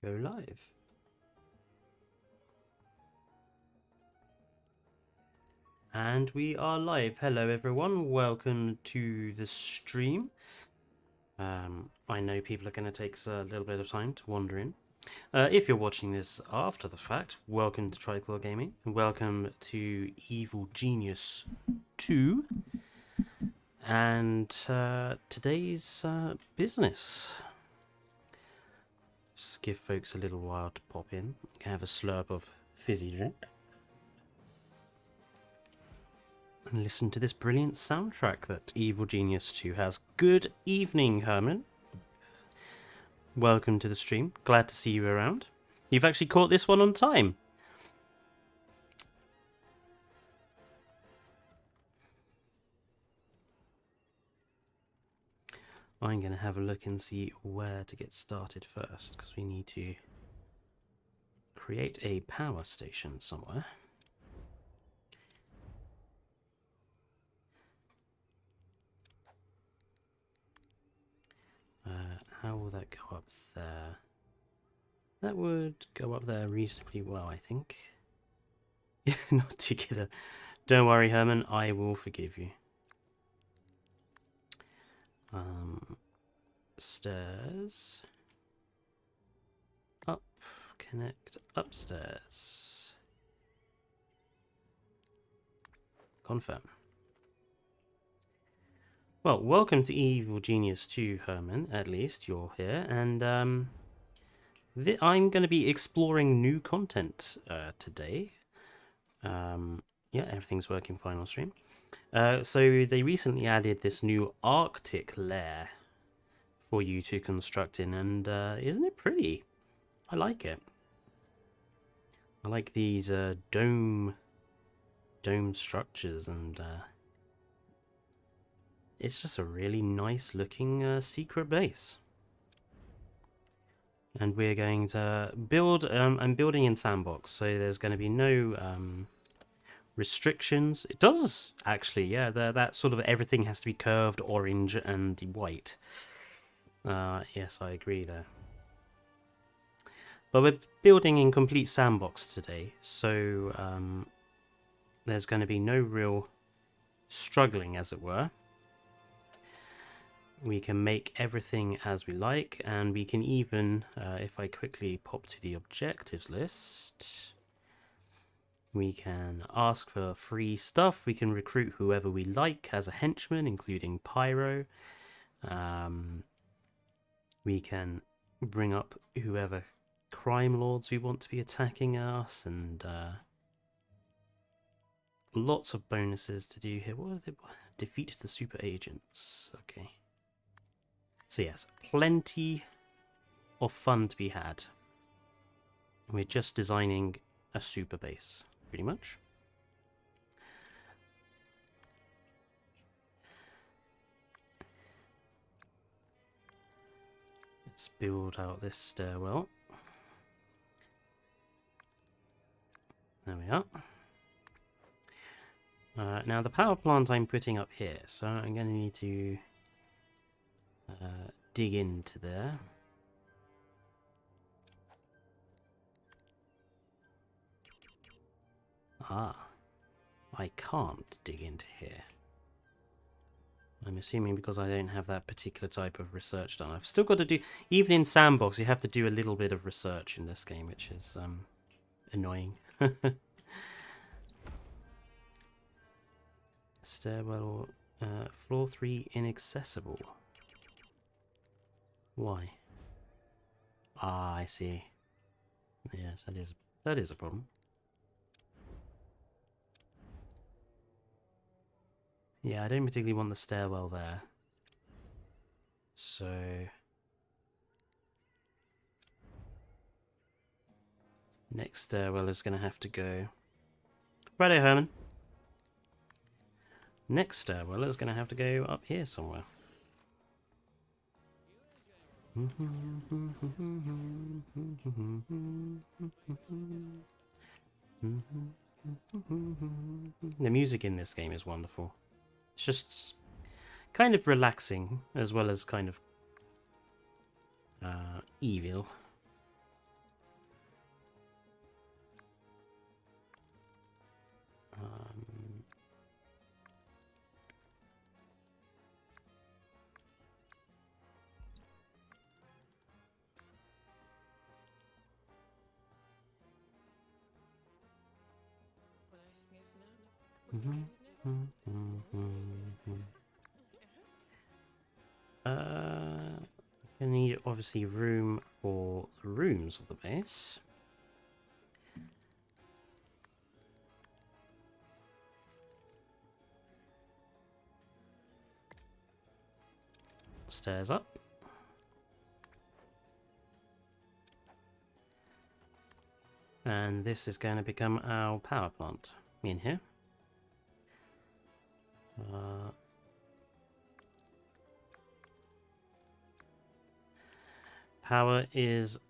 Go live. And we are live. Hello everyone, welcome to the stream. I know people are going to take a little bit of time to wander in. If you're watching this after the fact, welcome to Triclaw Gaming, and welcome to Evil Genius 2, and today's business. Just give folks a little while to pop in, have a slurp of fizzy drink, and listen to this brilliant soundtrack that Evil Genius 2 has. Good evening, Herman. Welcome to the stream. Glad to see you around. You've actually caught this one on time. I'm going to have a look and see where to get started first, because we need to create a power station somewhere. How will that go up there? That would go up there reasonably well, I think. Yeah, not together. Don't worry, Herman, I will forgive you. Stairs. Up, connect, upstairs. Confirm. Well, welcome to Evil Genius 2, Herman. At least you're here, and I'm going to be exploring new content today. Yeah, everything's working fine on stream. So they recently added this new Arctic lair for you to construct in, and isn't it pretty? I like it. I like these dome structures, and it's just a really nice looking secret base. And we're going to build, I'm building in sandbox, so there's going to be no restrictions. It does actually, yeah, that sort of everything has to be curved, orange and white. Yes, I agree there. But we're building in complete sandbox today, so there's going to be no real struggling, as it were. We can make everything as we like, and we can even, if I quickly pop to the objectives list, we can ask for free stuff. We can recruit whoever we like as a henchman, including Pyro. We can bring up whoever crime lords we want to be attacking us, and lots of bonuses to do here. What are they? Defeat the super agents. Okay. So yes, plenty of fun to be had. We're just designing a super base, pretty much. Let's build out this stairwell. There we are. Now the power plant I'm putting up here, so I'm going to need to dig into there. Ah, I can't dig into here. I'm assuming because I don't have that particular type of research done. I've still got to do, even in sandbox, you have to do a little bit of research in this game, which is annoying. Stairwell, floor 3 inaccessible. Why? Ah, I see. Yes, that is a problem. Yeah, I don't particularly want the stairwell there. So next stairwell is going to have to go. Righto, Herman. Next stairwell is going to have to go up here somewhere. The music in this game is wonderful. It's just kind of relaxing, as well as kind of evil. I need obviously room for the rooms of the base. Stairs up. And this is going to become our power plant in here. Power is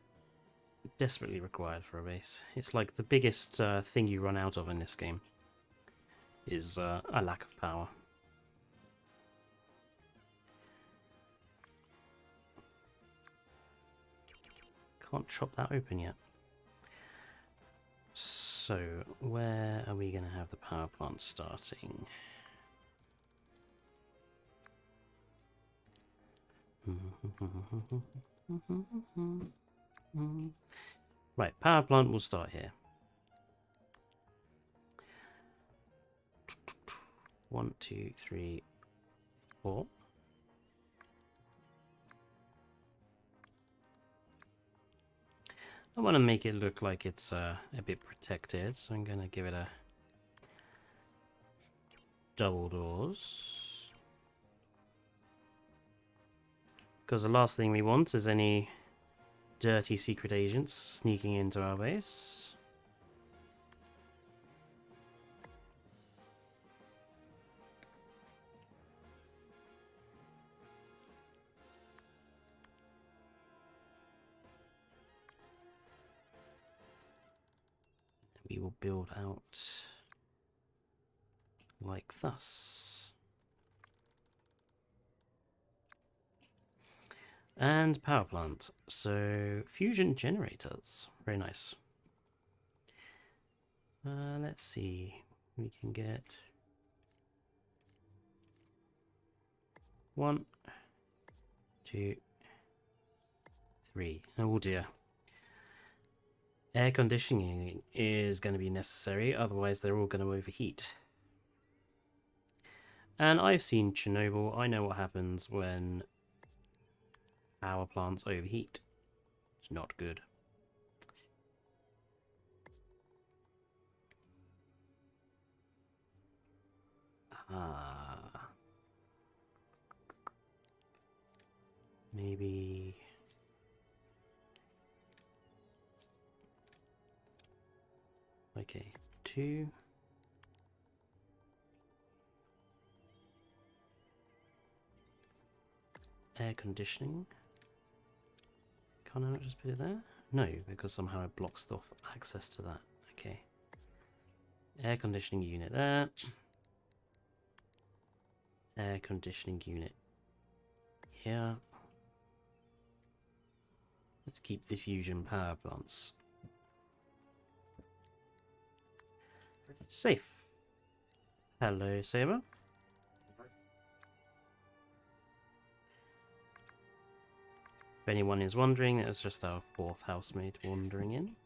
desperately required for a base. It's like the biggest thing you run out of in this game is a lack of power. Can't chop that open yet. So, where are we going to have the power plant starting? Right, power plant will start here. 1, 2, 3, 4. I want to make it look like it's a bit protected, so I'm going to give it a double doors. Because the last thing we want is any dirty secret agents sneaking into our base. We will build out like thus. And power plant. So fusion generators. Very nice. Let's see. We can get 1, 2, 3. Oh dear. Air conditioning is going to be necessary, otherwise they're all going to overheat. And I've seen Chernobyl. I know what happens when power plants overheat. It's not good. Maybe... Okay, 2. Air conditioning. Can't I not just put it there? No, because somehow it blocks off access to that. Okay. Air conditioning unit there. Air conditioning unit here. Let's keep the fusion power plants safe. Hello, Saber. If anyone is wondering, it was just our 4th housemate wandering in.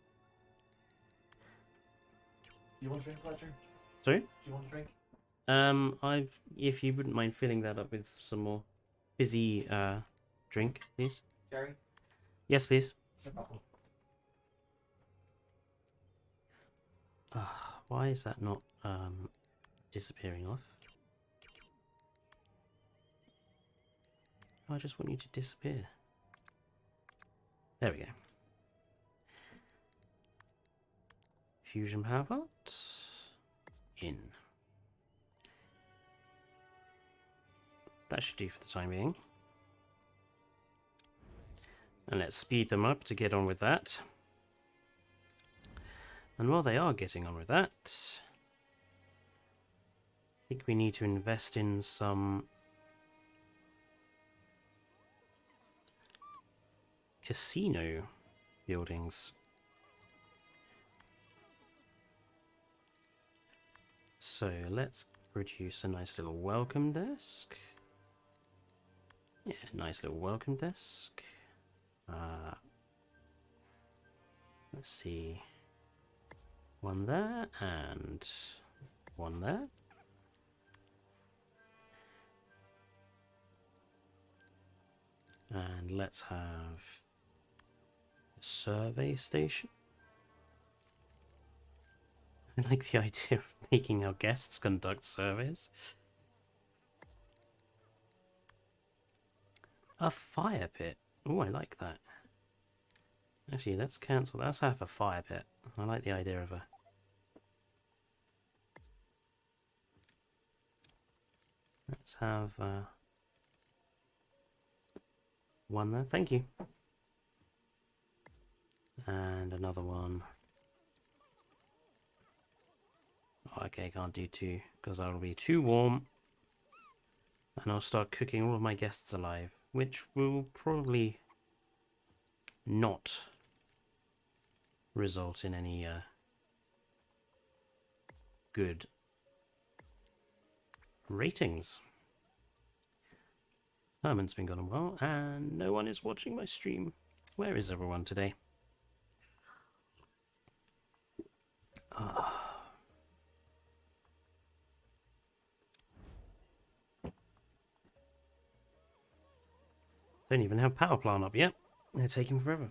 You want a drink, Fletcher? Sorry? Do you want a drink? If you wouldn't mind filling that up with some more fizzy drink, please. Sherry? Yes, please. No problem. Why is that not disappearing off? I just want you to disappear. There we go. Fusion power plant. In. That should do for the time being. And let's speed them up to get on with that. And while they are getting on with that, I think we need to invest in some casino buildings. So let's produce a nice little welcome desk. Yeah, nice little welcome desk. Let's see. One there and one there. And let's have a survey station. I like the idea of making our guests conduct surveys. A fire pit. Oh, I like that. Actually, let's cancel. Let's have a fire pit. I like the idea of a... Let's have one there. Thank you. And another one. Oh, okay, can't do two because that'll be too warm. And I'll start cooking all of my guests alive, which will probably not result in any good ratings. Herman's been gone a while, and no one is watching my stream. Where is everyone today? Don't even have power plant up yet. They're taking forever.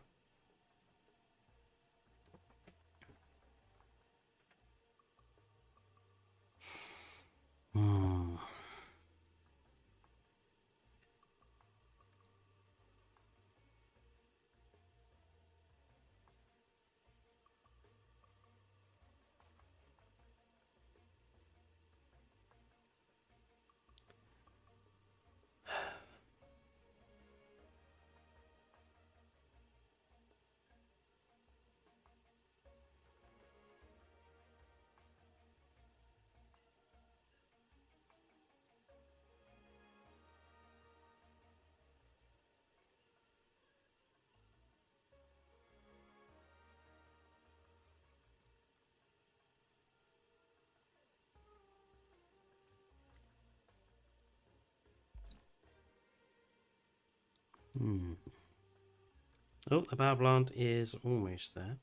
Oh, the power plant is almost there.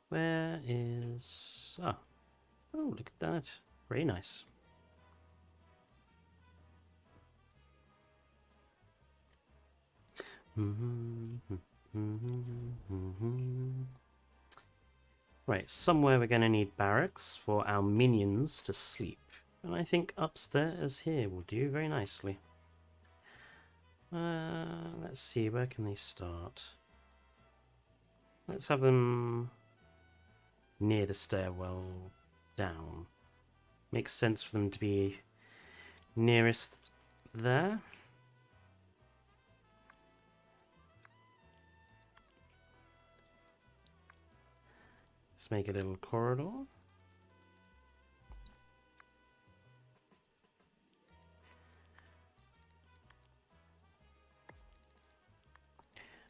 Where is... Ah. Oh, look at that. Very nice. Right, somewhere we're going to need barracks for our minions to sleep. And I think upstairs here will do very nicely. Let's see, where can they start? Let's have them near the stairwell down. Makes sense for them to be nearest there. Let's make a little corridor.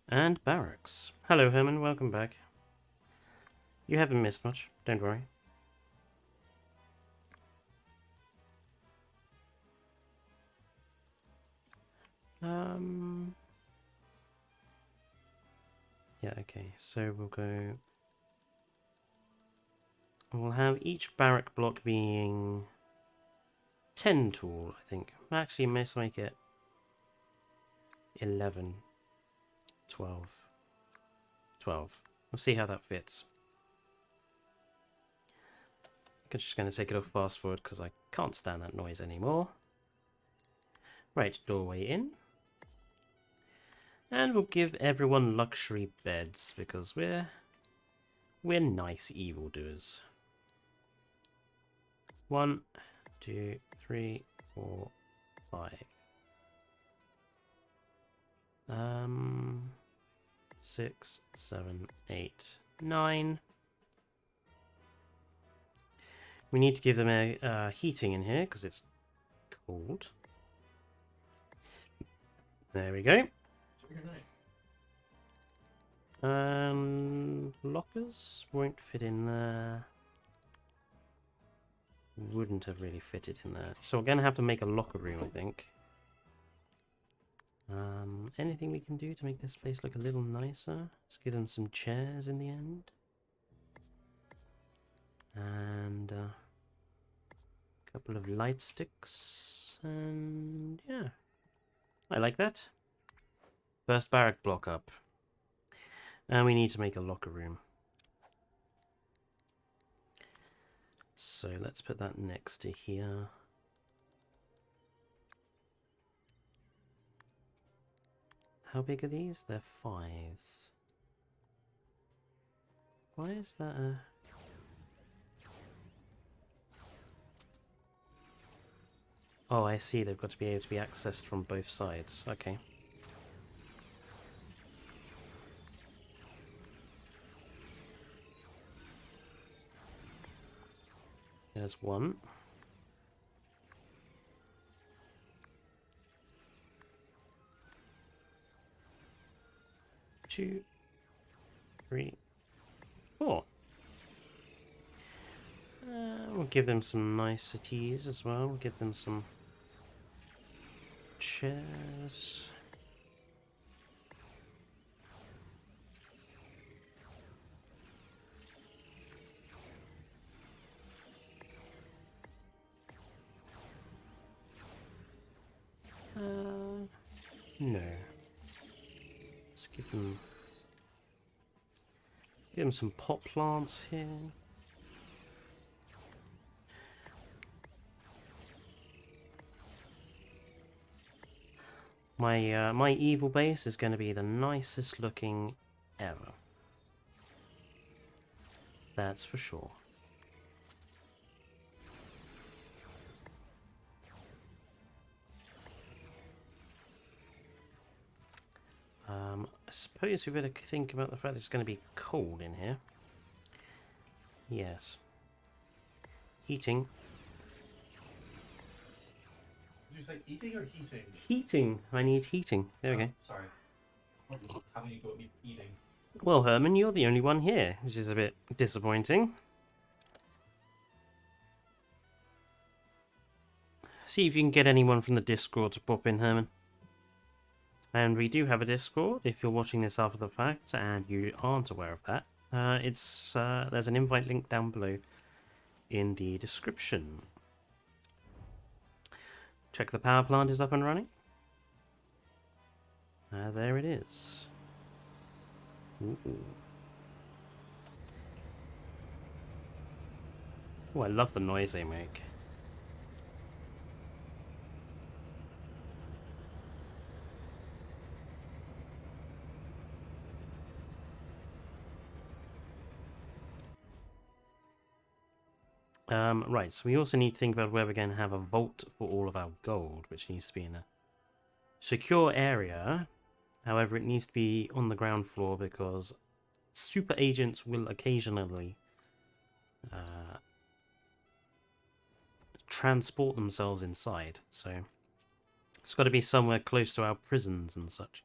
And barracks. Hello, Herman. Welcome back. You haven't missed much. Don't worry. Yeah, okay. So we'll go... We'll have each barrack block being 10 tall, I think. Actually, let's make it 11. 12. 12. We'll see how that fits. I'm just going to take it off fast forward because I can't stand that noise anymore. Right, doorway in. And we'll give everyone luxury beds because we're nice evildoers. 1, 2, 3, 4, 5. 6, 7, 8, 9. We need to give them a heating in here because it's cold. There we go. Lockers won't fit in there. Wouldn't have really fitted in there. So we're going to have to make a locker room, I think. Anything we can do to make this place look a little nicer? Let's give them some chairs in the end. And a couple of light sticks. And yeah, I like that. First barrack block up. And we need to make a locker room. So let's put that next to here. How big are these? They're 5s. Why is that a... Oh, I see. They've got to be able to be accessed from both sides. Okay. There's one. Two. 3. 4. We'll give them some niceties as well. We'll give them some chairs. No. Let's give them some pot plants here. My evil base is going to be the nicest looking ever. That's for sure. I suppose we better think about the fact it's going to be cold in here. Yes. Heating. Did you say eating or heating? Heating. I need heating. There we go. Sorry. Having you go at me for eating. Well, Herman, you're the only one here, which is a bit disappointing. See if you can get anyone from the Discord to pop in, Herman. And we do have a Discord, if you're watching this after the fact and you aren't aware of that. There's an invite link down below in the description. Check the power plant is up and running. There it is. Ooh. Oh, I love the noise they make. Right, so we also need to think about where we're going to have a vault for all of our gold, which needs to be in a secure area. However, it needs to be on the ground floor because super agents will occasionally transport themselves inside. So it's got to be somewhere close to our prisons and such.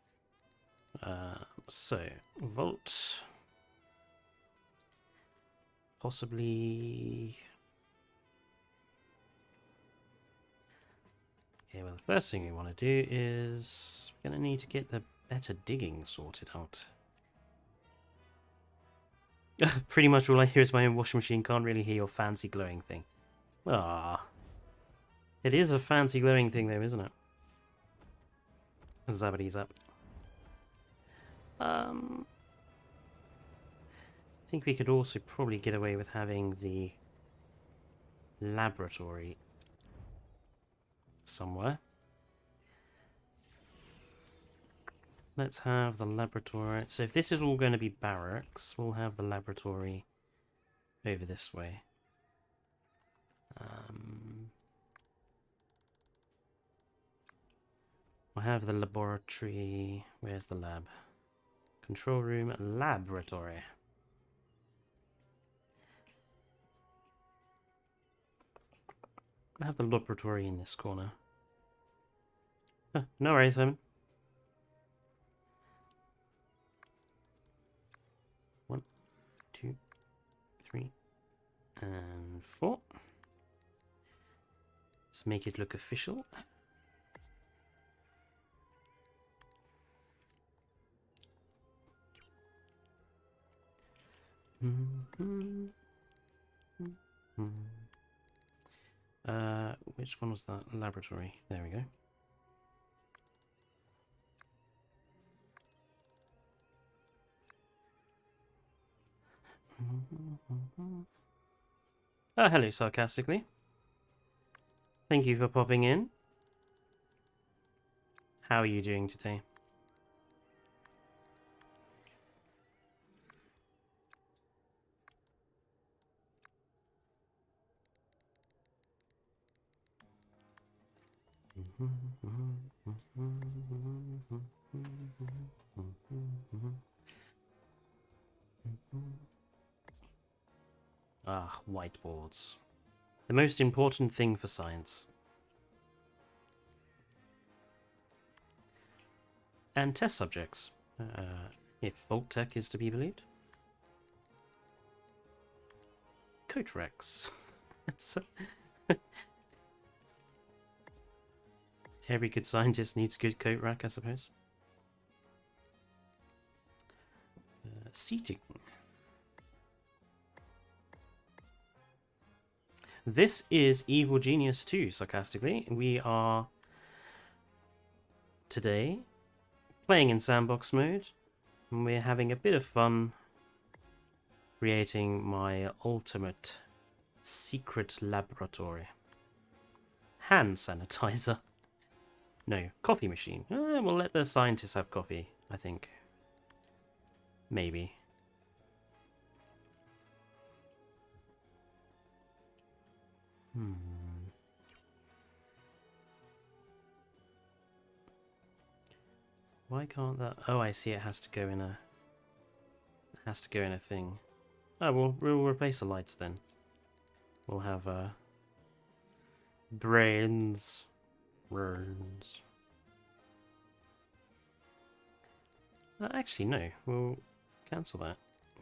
So, vault. Possibly... Okay, well, the first thing we want to do is we're going to need to get the better digging sorted out. Pretty much all I hear is my own washing machine. Can't really hear your fancy glowing thing. Ah, it is a fancy glowing thing though, isn't it? Zabbity's up. I think we could also probably get away with having the laboratory somewhere. Let's have the laboratory. So if this is all going to be barracks, we'll have the laboratory over this way. We'll have the laboratory. Where's the lab? Control room, laboratory. I have the laboratory in this corner. No worries, Simon. 1, 2, 3, and 4. Let's make it look official. Which one was that? Laboratory. There we go. Oh, hello, sarcastically. Thank you for popping in. How are you doing today? Ah, whiteboards. The most important thing for science. And test subjects, if Vault-Tec is to be believed. Coat Rex. Every good scientist needs a good coat rack, I suppose. Seating. This is Evil Genius 2, sarcastically. We are today playing in sandbox mode, and we're having a bit of fun creating my ultimate secret laboratory. Hand sanitizer. No, coffee machine. We'll let the scientists have coffee, I think. Maybe. Why can't that? Oh, I see. It has to go in a. It has to go in a thing. Oh, we'll replace the lights then. We'll have brains. Brains. Actually, no. We'll cancel that.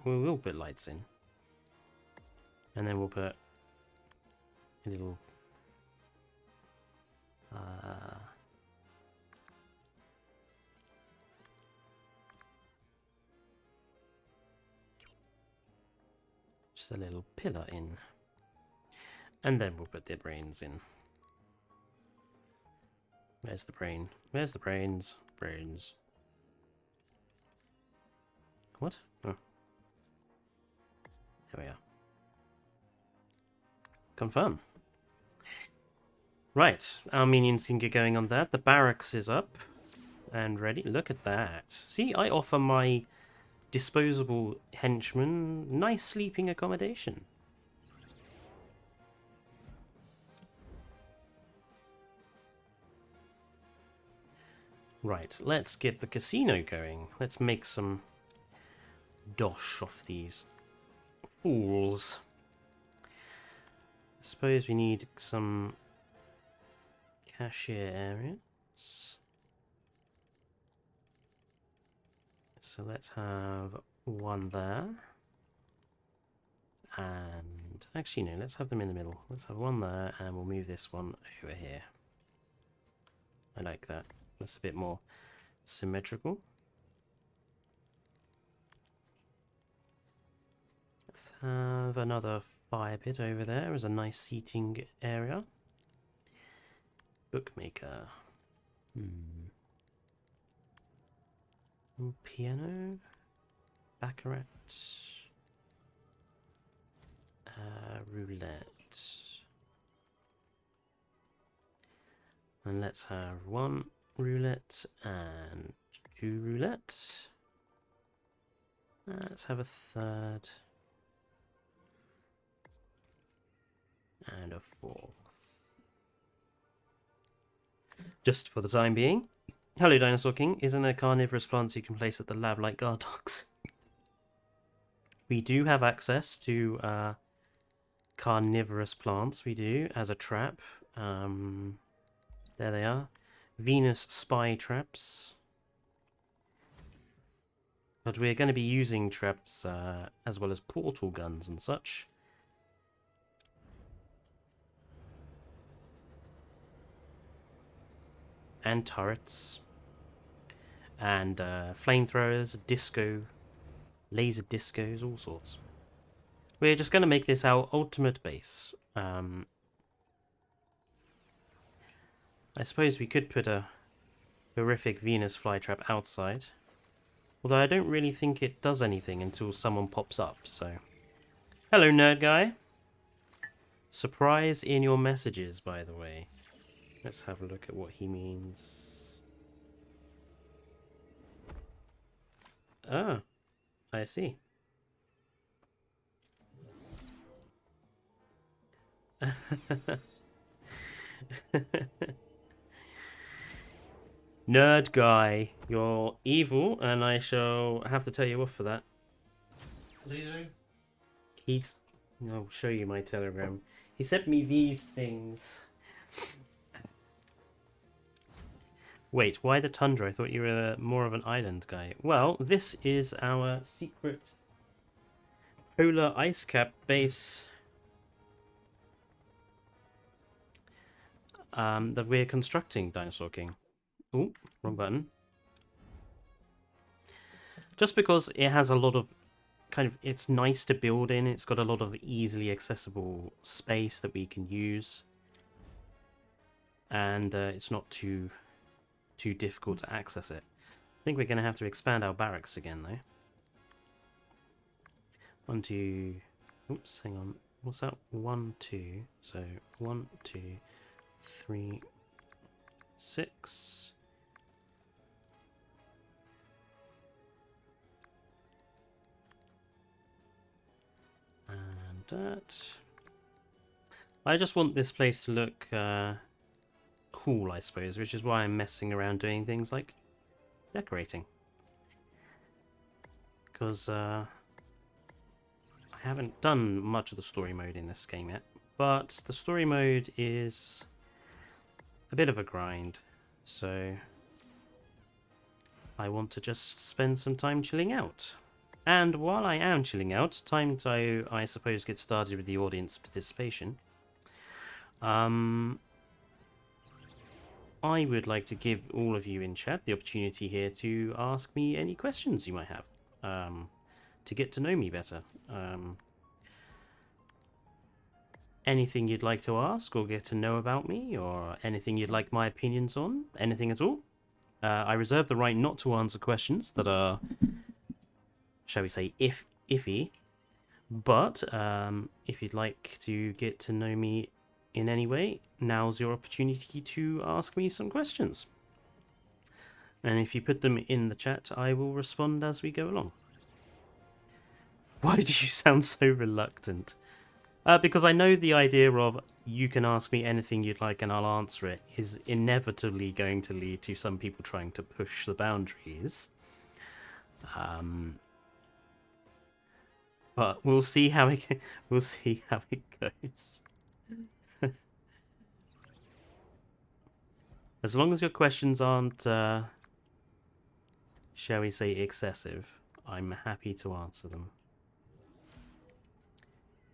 We'll put lights in, and then we'll put a little. Just a little pillar in. And then we'll put the brains in. Where's the brain? Where's the brains? Brains. What? Oh. There we are. Confirm. Right, our minions can get going on that. The barracks is up and ready. Look at that. See, I offer my disposable henchmen nice sleeping accommodation. Right, let's get the casino going. Let's make some dosh off these fools. I suppose we need some cashier areas. So let's have one there. And actually no, let's have them in the middle. Let's have one there and we'll move this one over here. I like that. That's a bit more symmetrical. Let's have another fire pit over there as a nice seating area. Bookmaker. Piano. Baccarat. Roulette. And let's have one roulette and two roulette. Let's have a third. And a fourth. Just for the time being. Hello, Dinosaur King. Isn't there carnivorous plants you can place at the lab like guard dogs? We do have access to carnivorous plants, we do, as a trap. There they are. Venus spy traps. But we're going to be using traps as well as portal guns and such. And turrets. And flamethrowers, disco, laser discos, all sorts. We're just going to make this our ultimate base. I suppose we could put a horrific Venus flytrap outside. Although I don't really think it does anything until someone pops up, so... Hello, nerd guy. Surprise in your messages, by the way. Let's have a look at what he means. Ah, I see. Nerd guy, you're evil, and I shall have to tell you off for that. What are you doing? I'll show you my telegram. He sent me these things. Wait, why the tundra? I thought you were more of an island guy. Well, this is our secret polar ice cap base that we're constructing, Dinosaur King. Ooh, wrong button. Just because it has a lot of it's nice to build in. It's got a lot of easily accessible space that we can use, and it's not too difficult to access it. I think we're going to have to expand our barracks again, though. 1, 2. Oops, hang on. What's that? 1, 2. So 1, 2, 3, 6. And that. I just want this place to look cool, I suppose, which is why I'm messing around doing things like decorating. Because I haven't done much of the story mode in this game yet, but the story mode is a bit of a grind, so I want to just spend some time chilling out. And while I am chilling out, time to, I suppose, get started with the audience participation. I would like to give all of you in chat the opportunity here to ask me any questions you might have, to get to know me better. Anything you'd like to ask or get to know about me, or anything you'd like my opinions on, anything at all. I reserve the right not to answer questions that are, shall we say, iffy. But if you'd like to get to know me in any way, now's your opportunity to ask me some questions. And if you put them in the chat, I will respond as we go along. Why do you sound so reluctant? Because I know the idea of you can ask me anything you'd like and I'll answer it is inevitably going to lead to some people trying to push the boundaries. But we'll see how it goes. As long as your questions aren't, shall we say, excessive, I'm happy to answer them.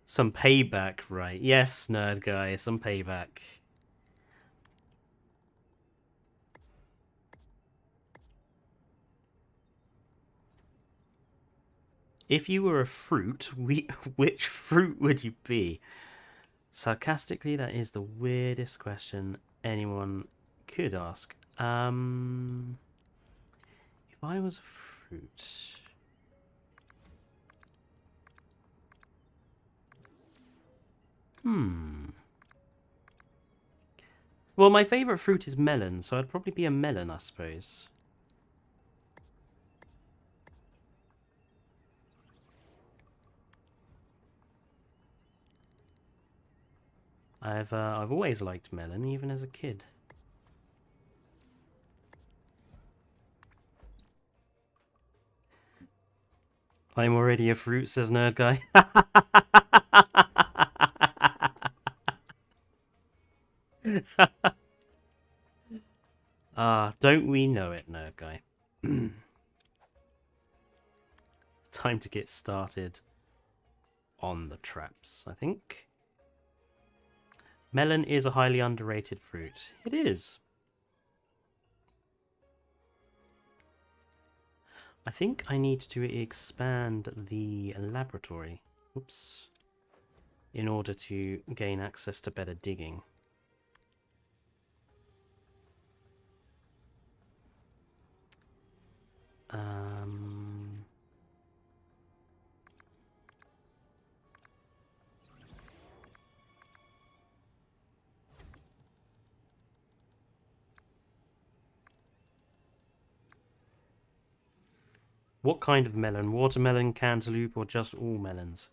Some payback, right? Yes, nerd guy, some payback. If you were a fruit, which fruit would you be? Sarcastically, that is the weirdest question anyone could ask. If I was a fruit... Well, my favourite fruit is melon, so I'd probably be a melon, I suppose. I've always liked melon, even as a kid. I'm already a fruit, says nerd guy. Don't we know it, nerd guy? Time to get started on the traps, I think. Melon is a highly underrated fruit. It is. I think I need to expand the laboratory. Oops. in order to gain access to better digging. What kind of melon? Watermelon, cantaloupe, or just all melons?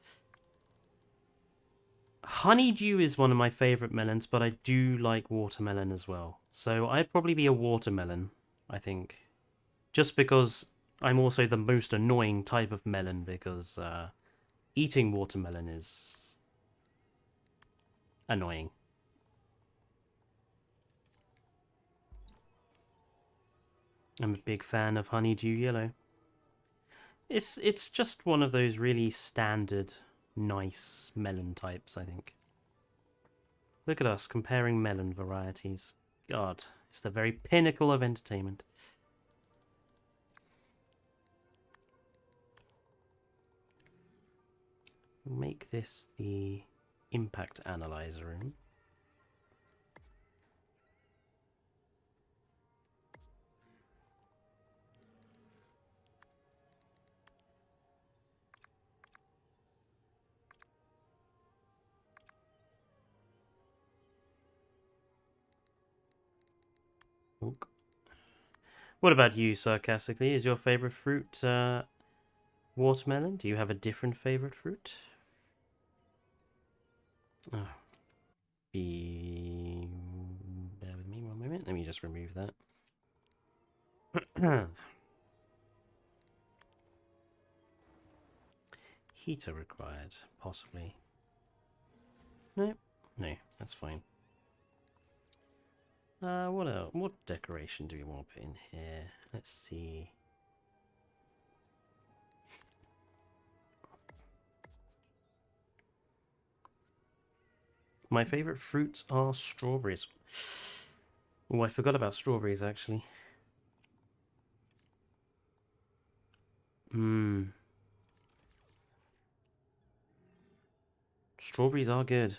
Honeydew is one of my favourite melons, but I do like watermelon as well. So I'd probably be a watermelon, I think. Just because I'm also the most annoying type of melon, because eating watermelon is annoying. I'm a big fan of honeydew yellow. It's just one of those really standard, nice melon types, I think. Look at us comparing melon varieties. God, it's the very pinnacle of entertainment. Make this the impact analyzer room. What about you, sarcastically? Is your favorite fruit watermelon? Do you have a different favorite fruit? Oh. Bear with me one moment. Let me just remove that. Heater required, possibly. No, no, that's fine. What else? What decoration do we want to put in here? Let's see. My favorite fruits are strawberries. Oh, I forgot about strawberries, actually. Strawberries are good.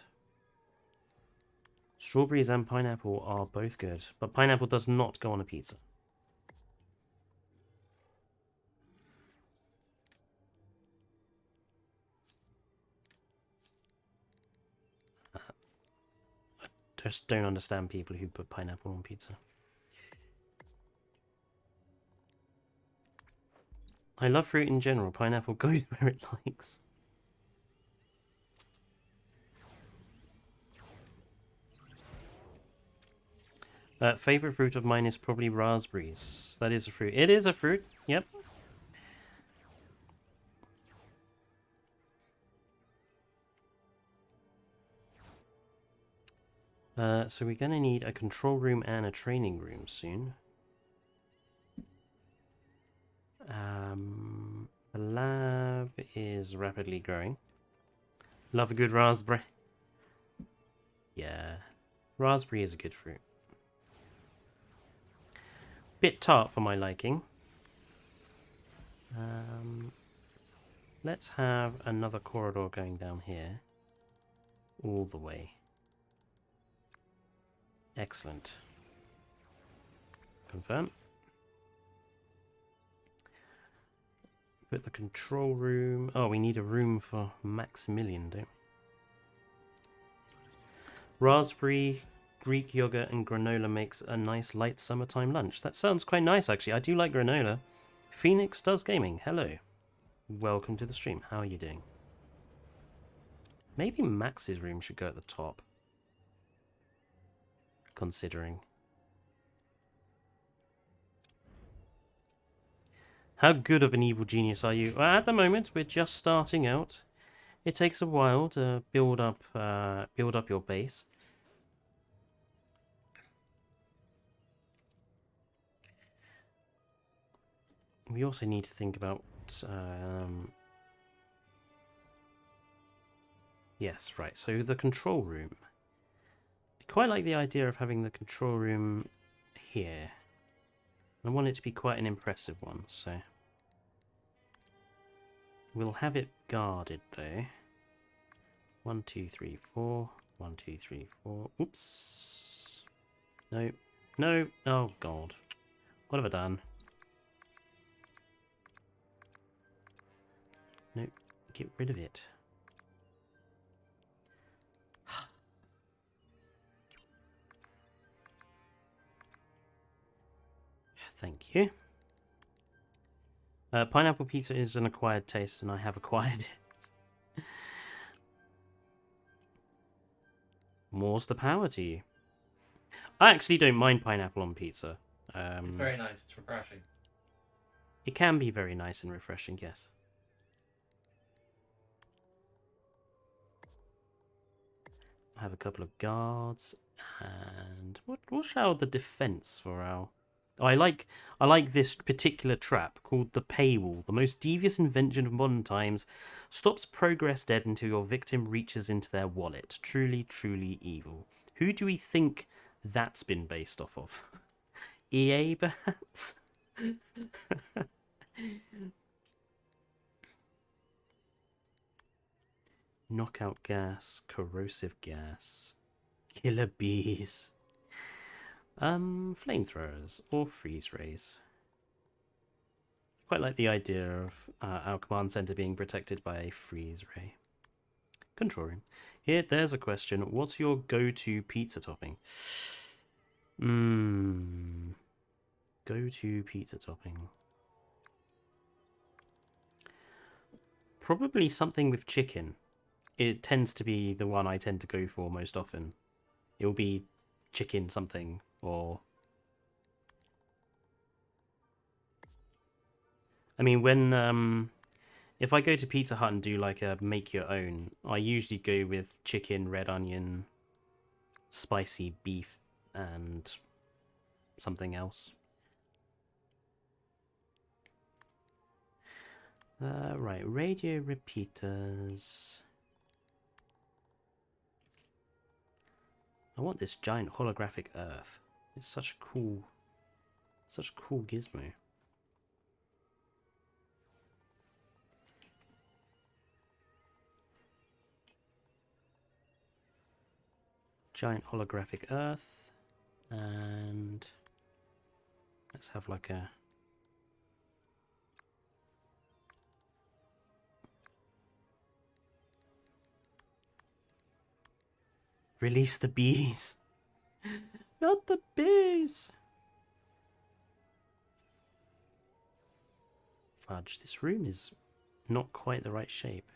Strawberries and pineapple are both good, but pineapple does not go on a pizza. I just don't understand people who put pineapple on pizza. I love fruit in general. Pineapple goes where it likes. Favorite fruit of mine is probably raspberries. That is a fruit. It is a fruit. Yep. So we're going to need a control room and a training room soon. The lab is rapidly growing. Love a good raspberry. Yeah, raspberry is a good fruit. Bit tart for my liking. Let's have another corridor going down here. All the way. Excellent. Confirm. Put the control room... Oh, we need a room for Maximilian, don't we? Raspberry, Greek yogurt and granola makes a nice light summertime lunch. That sounds quite nice, actually. I do like granola. Phoenix does gaming. Hello. Welcome to the stream. How are you doing? Maybe Max's room should go at the top. Considering. How good of an evil genius are you? Well, at the moment, we're just starting out. It takes a while to build up your base. We also need to think about... yes, right. So the control room. I quite like the idea of having the control room here. I want it to be quite an impressive one, so... We'll have it guarded, though. 1, 2, 3, 4. 1, 2, 3, 4. Oops. No. No. Oh, God. What have I done? No. Get rid of it. Thank you. Pineapple pizza is an acquired taste, and I have acquired it. More's the power to you. I actually don't mind pineapple on pizza. It's very nice. It's refreshing. It can be very nice and refreshing, yes. I have a couple of guards, and what shall the defense for our... Oh, I like this particular trap called the paywall, the most devious invention of modern times. Stops progress dead until your victim reaches into their wallet. Truly, truly evil. Who do we think that's been based off of? EA, perhaps? Knockout gas, corrosive gas, killer bees. Flamethrowers or freeze rays. Quite like the idea of our command center being protected by a freeze ray. Control room. Here, there's a question. What's your go-to pizza topping? Go-to pizza topping. Probably something with chicken. It tends to be the one I tend to go for most often. It'll be chicken something, or... I mean, when, if I go to Pizza Hut and do like a make your own, I usually go with chicken, red onion, spicy beef, and something else. Right, radio repeaters. I want this giant holographic Earth. It's such a cool gizmo. Giant holographic Earth, and let's have like a... Release the bees! Not the bees! Fudge, this room is not quite the right shape.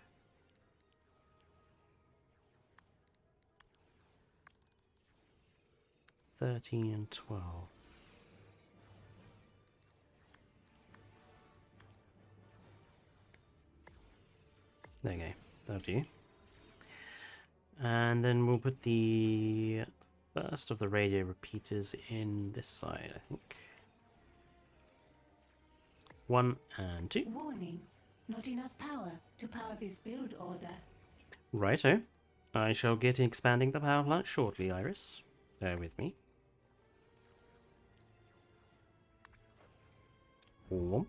$13 and $12. There you go. That'll do. And then we'll put the first of the radio repeaters in this side, I think. 1 and 2. Warning, not enough power to power this build order. Righto. I shall get expanding the power plant shortly, Iris. Bear with me. Whomp.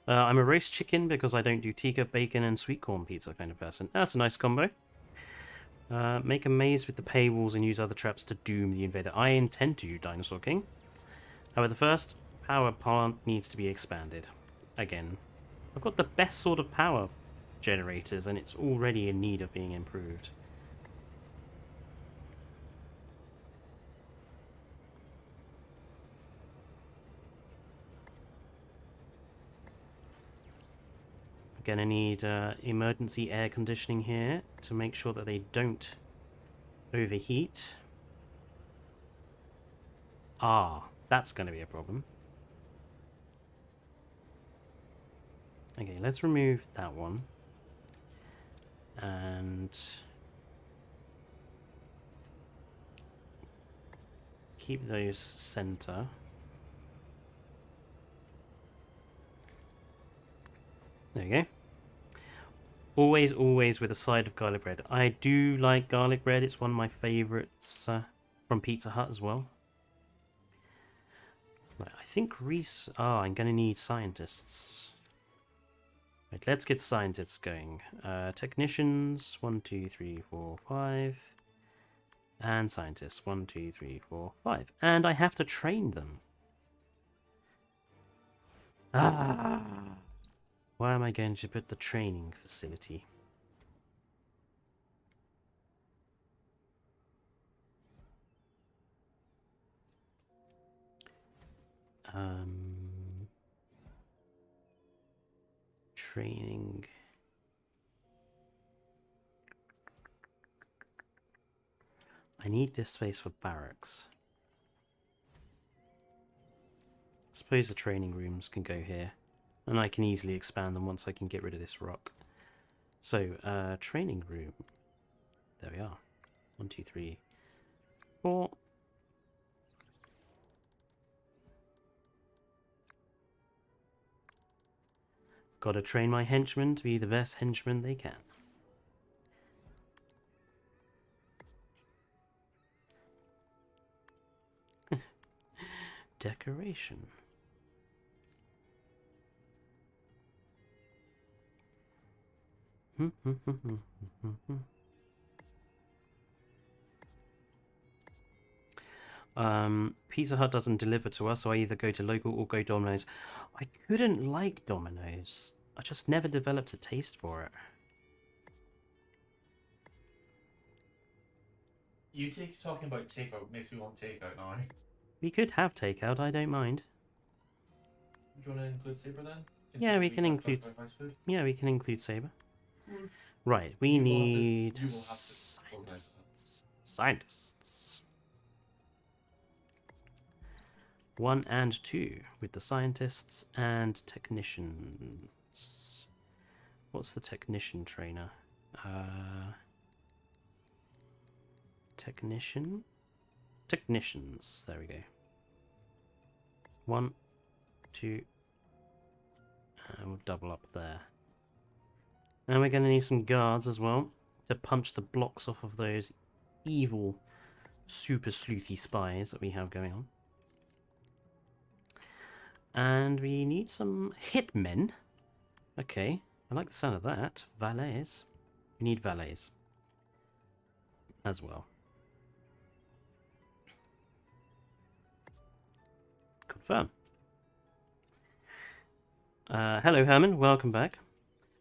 I'm a roast chicken because I don't do tikka, bacon, and sweet corn pizza kind of person. That's a nice combo. Make a maze with the paywalls and use other traps to doom the invader. I intend to, Dinosaur King. However, the first power plant needs to be expanded. Again, I've got the best sort of power generators and it's already in need of being improved. Gonna need emergency air conditioning here to make sure that they don't overheat. Ah, that's gonna be a problem. Okay, let's remove that one. And keep those center. There you go. Always, always with a side of garlic bread. I do like garlic bread. It's one of my favourites from Pizza Hut as well. Right, I think Reese... Oh, I'm going to need scientists. Right, let's get scientists going. Technicians, 1, 2, 3, 4, 5. And scientists, 1, 2, 3, 4, 5. And I have to train them. Ah! Why am I going to put the training facility? Training. I need this space for barracks. I suppose the training rooms can go here. And I can easily expand them once I can get rid of this rock. So, training room. There we are. 1, 2, 3, 4. Gotta train my henchmen to be the best henchmen they can. Decoration. Pizza Hut doesn't deliver to us, so I either go to local or go Domino's. I couldn't like Domino's. I just never developed a taste for it. You talking about takeout makes me want takeout now. We could have takeout, I don't mind. Do you want to include Saber then? Yeah, we can include. Yeah, we can include Saber. Right, we need scientists. Scientists. 1 and 2 with the scientists and technicians. What's the technician trainer? Technician? Technicians. There we go. 1, 2, and we'll double up there. And we're going to need some guards as well to punch the blocks off of those evil, super sleuthy spies that we have going on. And we need some hitmen. Okay, I like the sound of that. Valets. We need valets as well. Confirm. Hello, Herman. Welcome back.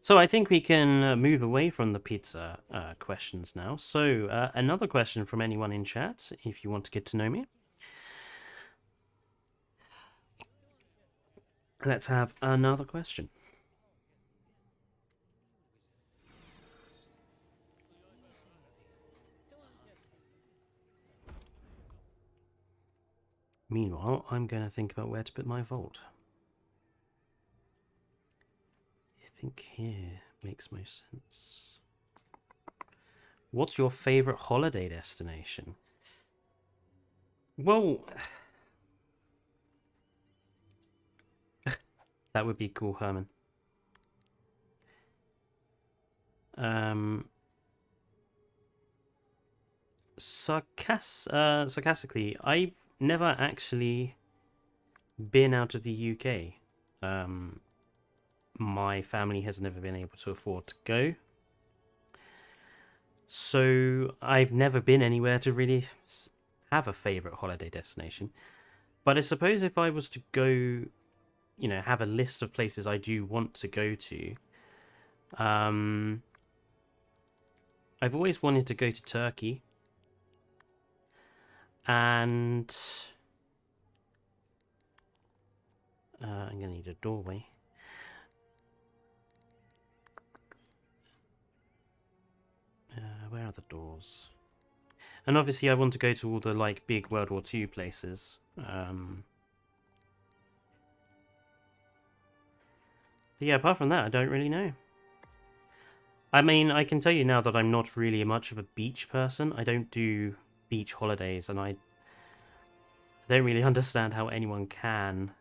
So I think we can move away from the pizza questions now. So another question from anyone in chat, if you want to get to know me. Let's have another question. Meanwhile, I'm going to think about where to put my vault. I think here makes most sense. What's your favorite holiday destination? Well, that would be cool, Herman. Sarcastically, I've never actually been out of the UK. My family has never been able to afford to go. So I've never been anywhere to really have a favourite holiday destination. But I suppose if I was to go, you know, have a list of places I do want to go to, I've always wanted to go to Turkey. And I'm going to need a doorway. Where are the doors? And obviously I want to go to all the like big World War II places. But yeah, apart from that, I don't really know. I mean, I can tell you now that I'm not really much of a beach person. I don't do beach holidays, and I don't really understand how anyone can.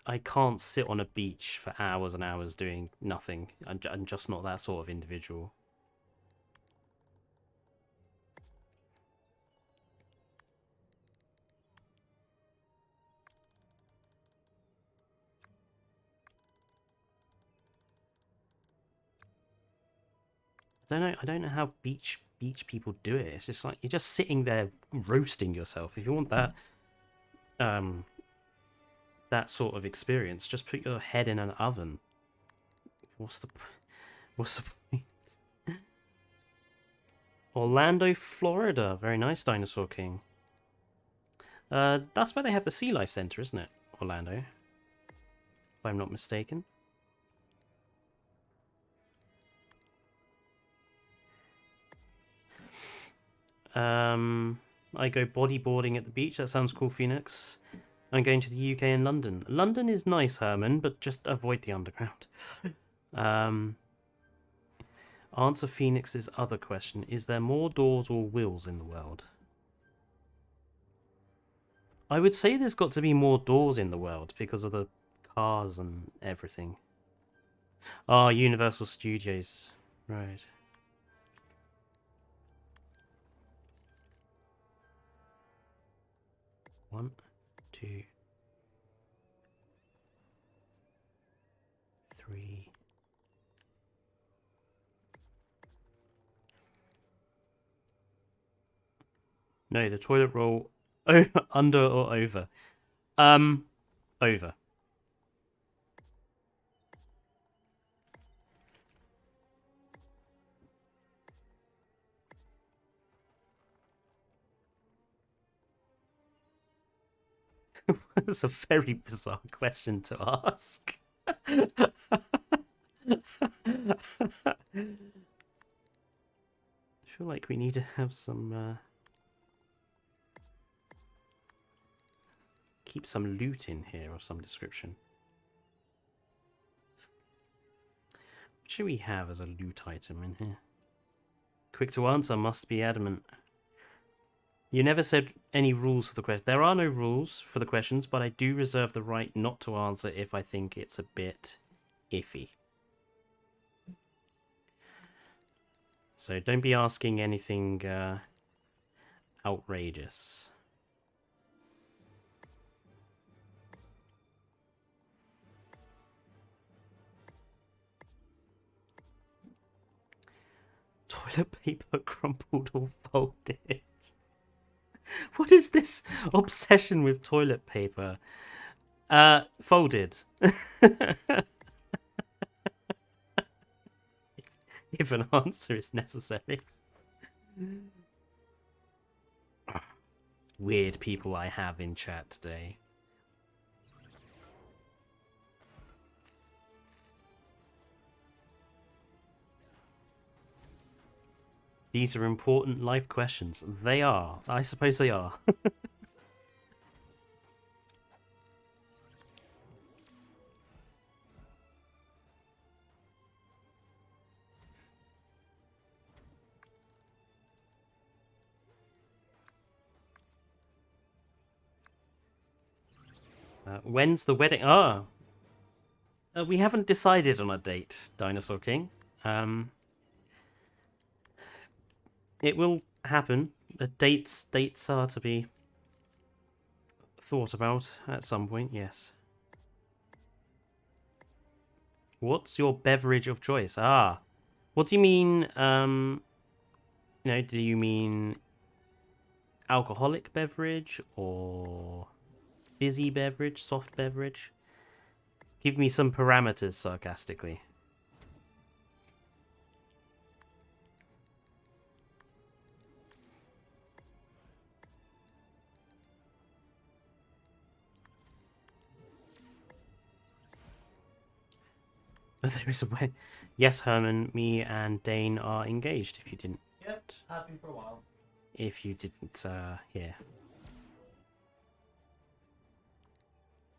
I can't sit on a beach for hours and hours doing nothing. I'm just not that sort of individual. I don't know how beach people do it. It's just like you're just sitting there roasting yourself. If you want that that sort of experience, just put your head in an oven. What's the point? Orlando, Florida. Very nice, Dinosaur King. That's where they have the Sea Life Center, isn't it? Orlando, if I'm not mistaken. I go bodyboarding at the beach. That sounds cool, Phoenix. I'm going to the UK and London. London is nice, Herman, but just avoid the underground. Answer Phoenix's other question. Is there more doors or wheels in the world? I would say there's got to be more doors in the world because of the cars and everything. Ah, Universal Studios. Right. One, two, three. No, the toilet roll under or over. Over. That's a very bizarre question to ask. I feel like we need to have some keep some loot in here of some description. What should we have as a loot item in here? Quick to answer, must be adamant. You never said any rules for the question. There are no rules for the questions, but I do reserve the right not to answer if I think it's a bit iffy. So don't be asking anything outrageous. Toilet paper crumpled or folded. What is this obsession with toilet paper? Folded. If an answer is necessary. Weird people I have in chat today. These are important life questions. They are. I suppose they are. When's the wedding? We haven't decided on a date, Dinosaur King. It will happen. Dates are to be thought about at some point, yes. What's your beverage of choice? What do you mean, do you mean alcoholic beverage or fizzy beverage, soft beverage? Give me some parameters sarcastically. But there is a way. Yes, Herman, me and Dane are engaged, if you didn't. Yep, have been for a while. If you didn't hear.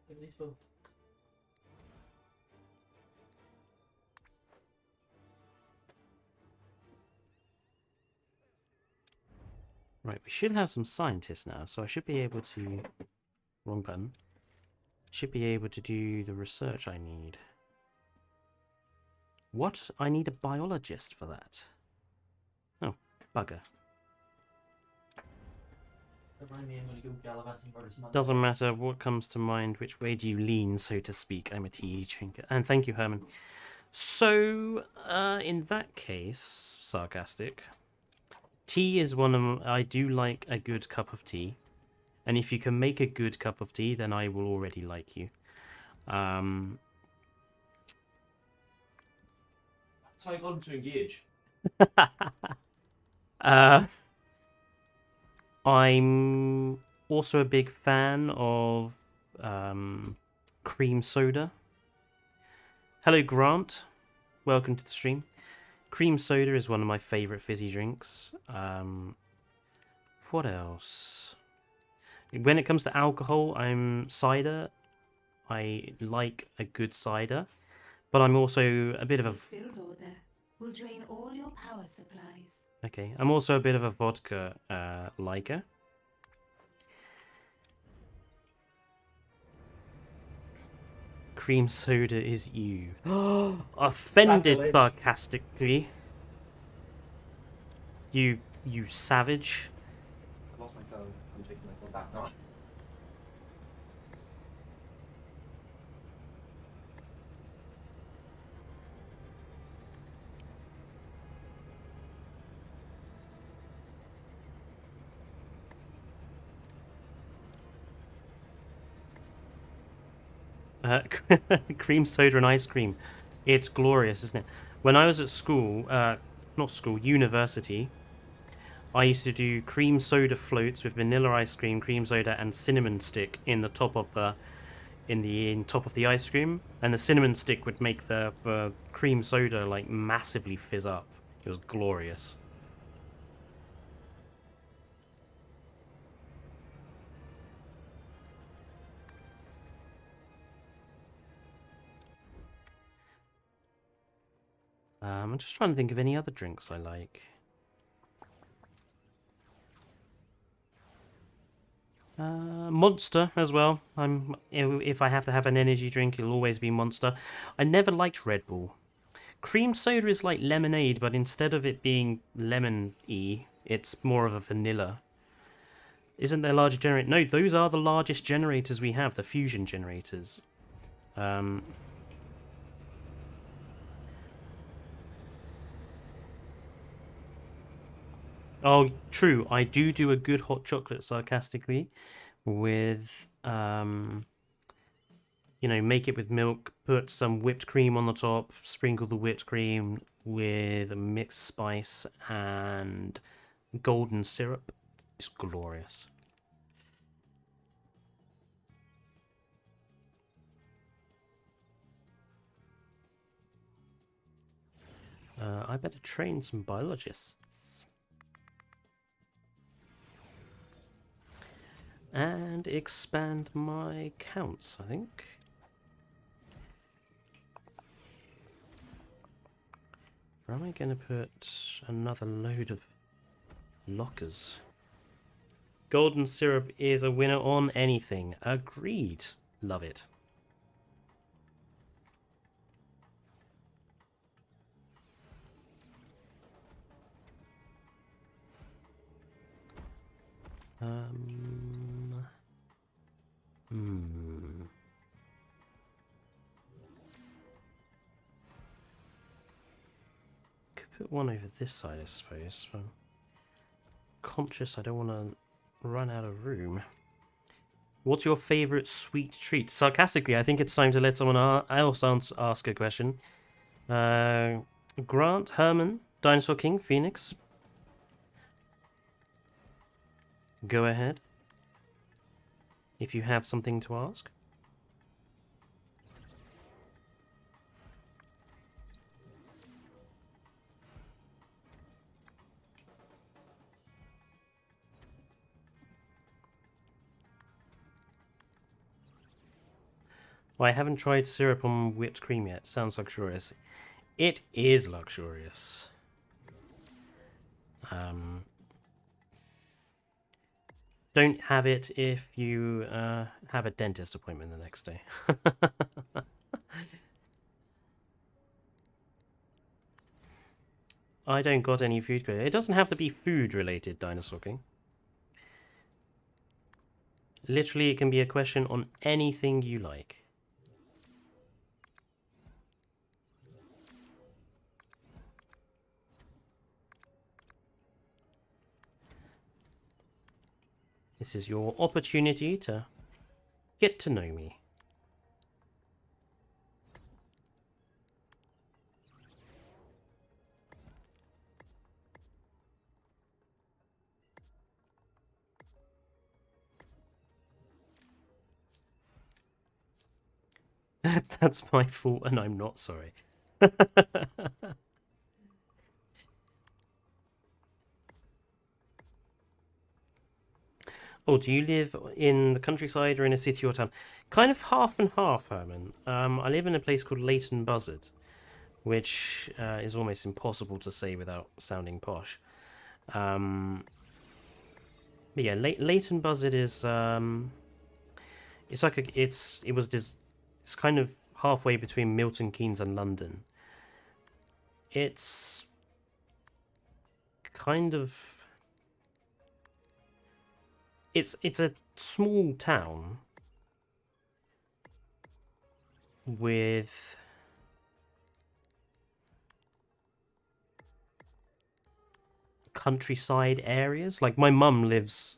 At least we'll... Right, we should have some scientists now, so I should be able to... Wrong button. Should be able to do the research I need. What? I need a biologist for that. Oh, bugger. Doesn't matter what comes to mind, which way do you lean, so to speak. I'm a tea drinker. And thank you, Herman. So, in that case, sarcastic, tea is one of I do like a good cup of tea, and if you can make a good cup of tea, then I will already like you. That's how I got him to engage. uh, I'm also a big fan of cream soda. Hello, Grant. Welcome to the stream. Cream soda is one of my favorite fizzy drinks. What else? When it comes to alcohol, I'm cider. I like a good cider, but I'm also a bit of a This build order will drain all your power supplies. okay. I'm also a bit of a vodka liker. Cream soda is you. Offended Sacrilege. sarcastically. You savage. I lost my phone. I'm taking my phone back now. Cream soda and ice cream. It's glorious, isn't it? When I was at school, not school, university, I used to do cream soda floats with vanilla ice cream, cream soda, and cinnamon stick in the top of the top of the ice cream, and the cinnamon stick would make the cream soda like massively fizz up. It was glorious. I'm just trying to think of any other drinks I like. Monster as well. If I have to have an energy drink, it'll always be Monster. I never liked Red Bull. Cream soda is like lemonade, but instead of it being lemon-y, it's more of a vanilla. Isn't there larger generator? No, those are the largest generators we have, the fusion generators. Oh, true. I do a good hot chocolate sarcastically with make it with milk, put some whipped cream on the top, sprinkle the whipped cream with a mixed spice and golden syrup. It's glorious. I better train some biologists. And expand my counts, I think. Where am I going to put another load of lockers? Golden syrup is a winner on anything. Agreed. Love it. Could put one over this side, I suppose. I'm conscious I don't want to run out of room. What's your favourite sweet treat? Sarcastically, I think it's time to let someone else ask a question. Grant, Herman, Dinosaur King, Phoenix. Go ahead. If you have something to ask. Well, I haven't tried syrup on whipped cream yet. Sounds luxurious. It is luxurious. Don't have it if you have a dentist appointment the next day. I don't got any food grade. It doesn't have to be food related, Dinosaur King. Literally, it can be a question on anything you like. This is your opportunity to get to know me. That's my fault, and I'm not sorry. Oh, do you live in the countryside or in a city or town? Kind of half and half, Herman. I live in a place called Leighton Buzzard, which is almost impossible to say without sounding posh. But yeah, Leighton Buzzard is it's like it's kind of halfway between Milton Keynes and London. It's kind of it's a small town with countryside areas. Like my mum lives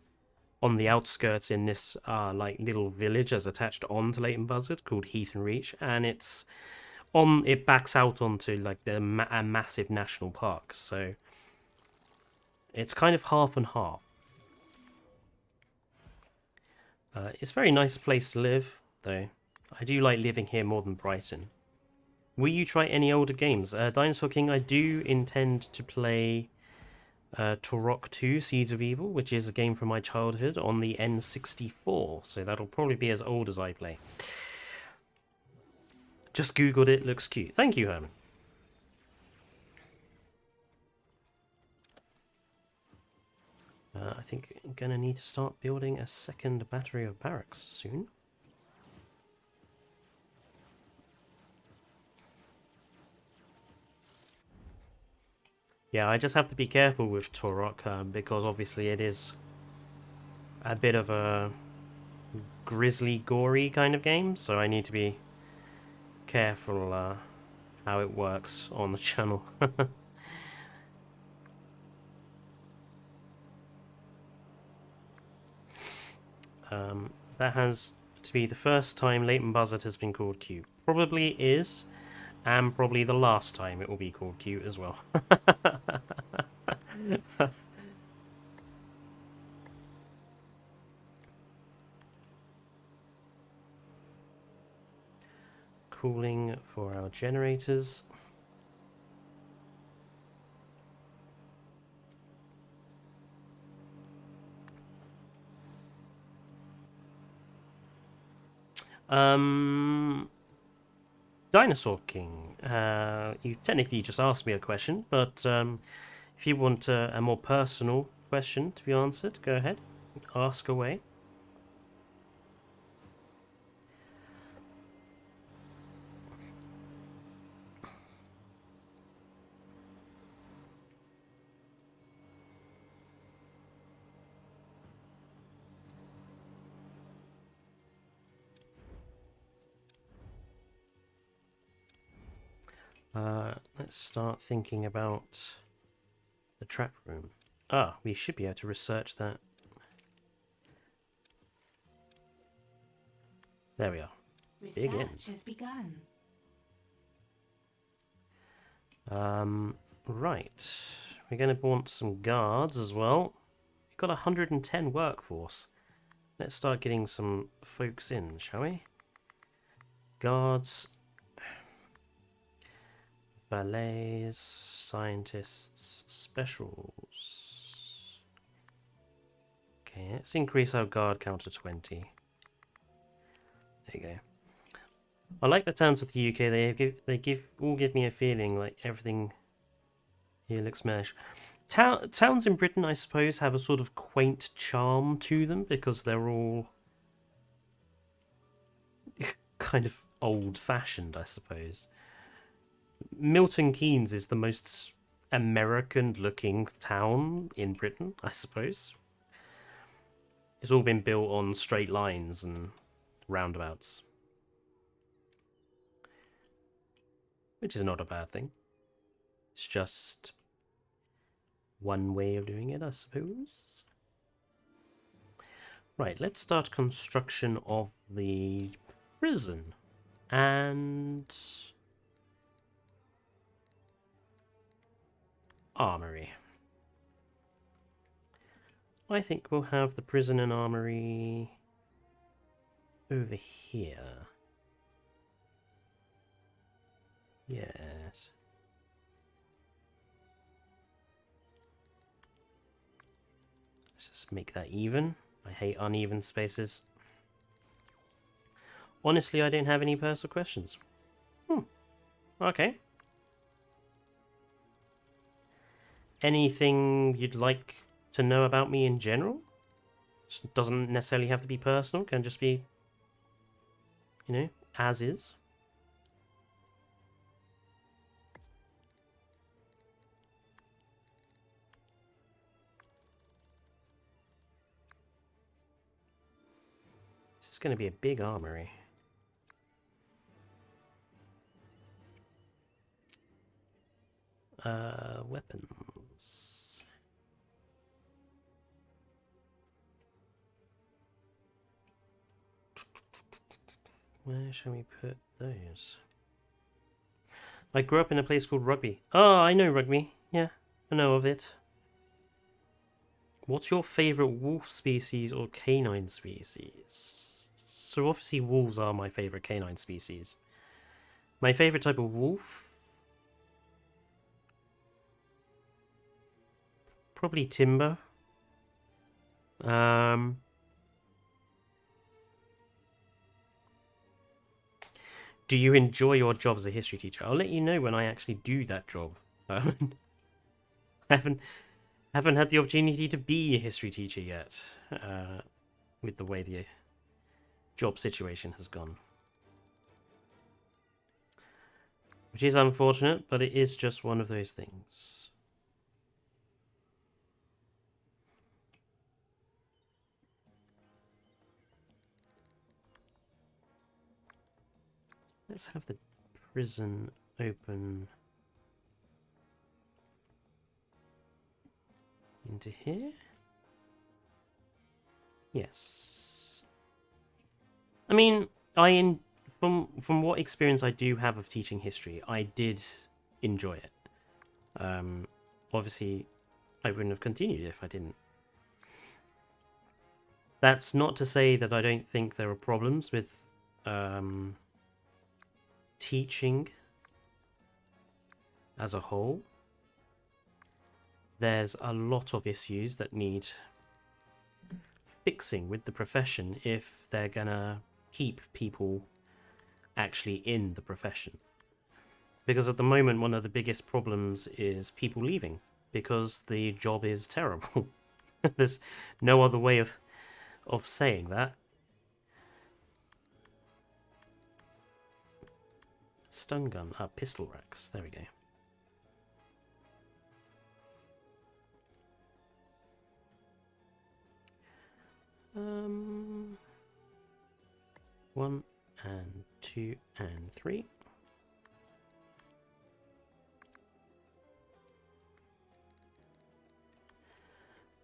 on the outskirts in this like little village that's attached on to Leighton Buzzard called Heath and Reach, and it backs out onto like a massive national park. So it's kind of half and half. It's a very nice place to live, though. I do like living here more than Brighton. Will you try any older games? Dinosaur King, I do intend to play Turok 2 Seeds of Evil, which is a game from my childhood on the N64, so that'll probably be as old as I play. Just googled it, looks cute. Thank you, Herman. I think I'm gonna need to start building a second battery of barracks soon. Yeah, I just have to be careful with Turok because obviously it is a bit of a grisly, gory kind of game, so I need to be careful how it works on the channel. That has to be the first time Leighton Buzzard has been called cute. Probably is, and probably the last time it will be called cute as well. Cooling for our generators. Dinosaur King, you technically just asked me a question, but if you want a more personal question to be answered, go ahead, ask away. Let's start thinking about the trap room. Ah, we should be able to research that. There we are. Dig in. Research has begun. Right. We're going to want some guards as well. We've got 110 workforce. Let's start getting some folks in, shall we? Guards. Ballets, scientists, specials. Okay, let's increase our guard count to 20. There you go. I like the towns of the UK. They all give me a feeling like everything here looks mesh. Towns in Britain, I suppose, have a sort of quaint charm to them because they're all kind of old-fashioned, I suppose. Milton Keynes is the most American-looking town in Britain, I suppose. It's all been built on straight lines and roundabouts. Which is not a bad thing. It's just one way of doing it, I suppose. Right, let's start construction of the prison. And armory. I think we'll have the prison and armory over here. Yes. Let's just make that even. I hate uneven spaces. Honestly, I don't have any personal questions. Okay. Anything you'd like to know about me in general? It doesn't necessarily have to be personal, can just be, you know, as is. This is going to be a big armory. Weapons. Where shall we put those? I grew up in a place called Rugby. Oh, I know Rugby. Yeah, I know of it. What's your favourite wolf species or canine species? So obviously wolves are my favourite canine species. My favourite type of wolf? Probably timber. Do you enjoy your job as a history teacher? I'll let you know when I actually do that job. I haven't had the opportunity to be a history teacher yet, with the way the job situation has gone. Which is unfortunate, but it is just one of those things. Let's have the prison open into here. Yes. I mean, from what experience I do have of teaching history, I did enjoy it. Obviously, I wouldn't have continued if I didn't. That's not to say that I don't think there are problems with teaching as a whole. There's a lot of issues that need fixing with the profession if they're gonna keep people actually in the profession. Because at the moment, one of the biggest problems is people leaving because the job is terrible. There's no other way of saying that. Stun gun, pistol racks. There we go. One and two and three.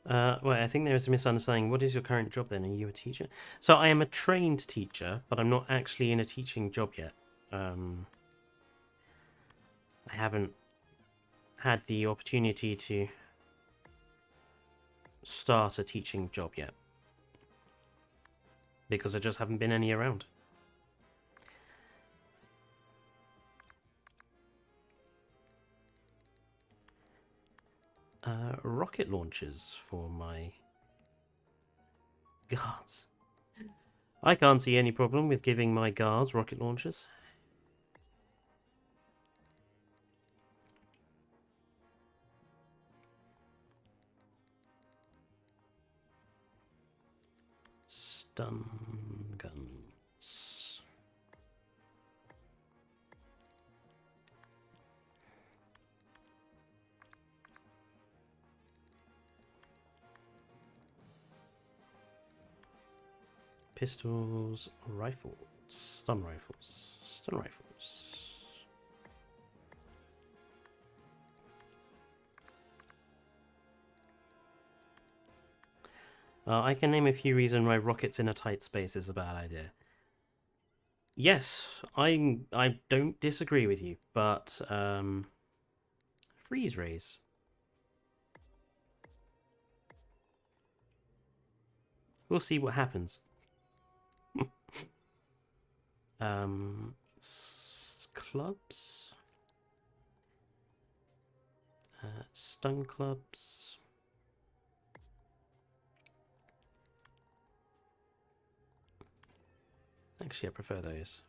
Well, I think there's a misunderstanding. What is your current job then? Are you a teacher? So I am a trained teacher, but I'm not actually in a teaching job yet. I haven't had the opportunity to start a teaching job yet. Because there just haven't been any around. Rocket launchers for my guards. I can't see any problem with giving my guards rocket launchers. Stun guns. Pistols, rifles, stun rifles, stun rifles. I can name a few reasons why rockets in a tight space is a bad idea. Yes, I don't disagree with you, but freeze rays. We'll see what happens. Clubs, stun clubs. Actually, I prefer those.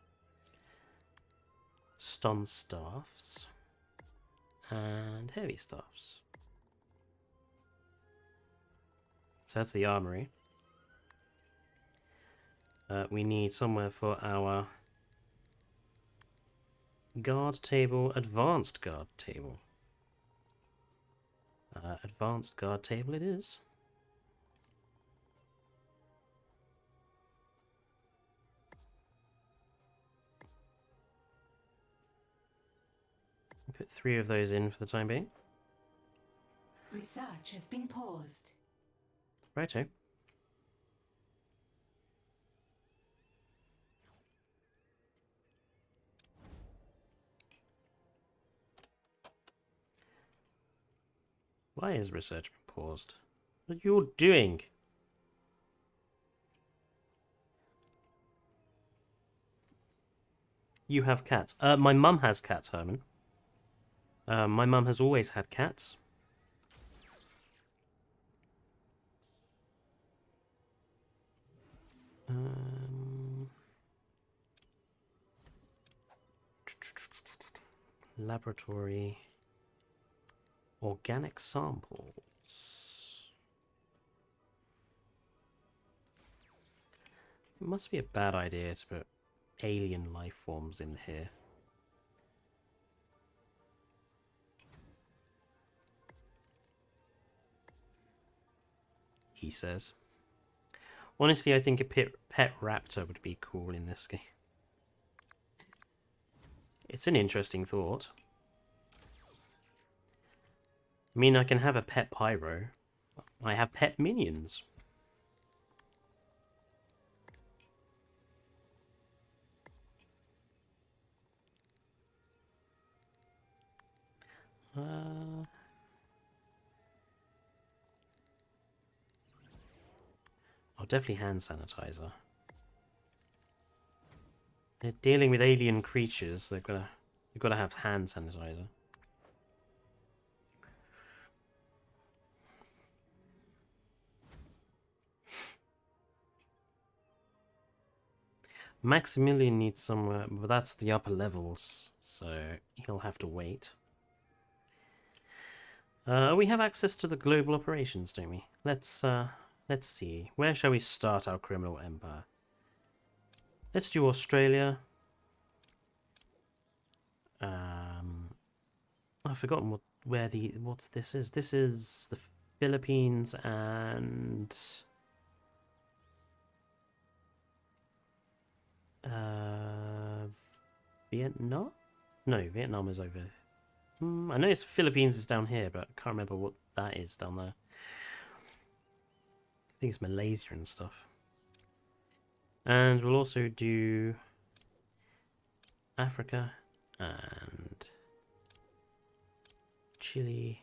Stun staffs and heavy staffs. So that's the armory. We need somewhere for our guard table, advanced guard table. Advanced guard table it is. Put 3 of those in for the time being. Research has been paused. Righto. Why is research been paused? What are you doing? You have cats. My mum has cats, Herman. My mum has always had cats. Laboratory. Organic samples. It must be a bad idea to put alien life forms in here. He says. Honestly, I think a pet raptor would be cool in this game. It's an interesting thought. I mean, I can have a pet pyro. I have pet minions. Oh, definitely hand sanitizer. They're dealing with alien creatures. They've got to have hand sanitizer. Maximilian needs somewhere, but that's the upper levels, so he'll have to wait. We have access to the global operations, don't we? Let's see. Where shall we start our criminal empire? Let's do Australia. I've forgotten what's this is. This is the Philippines and Vietnam? No, Vietnam is over. I know it's Philippines is down here, but I can't remember what that is down there. I think it's Malaysia and stuff. And we'll also do Africa and Chile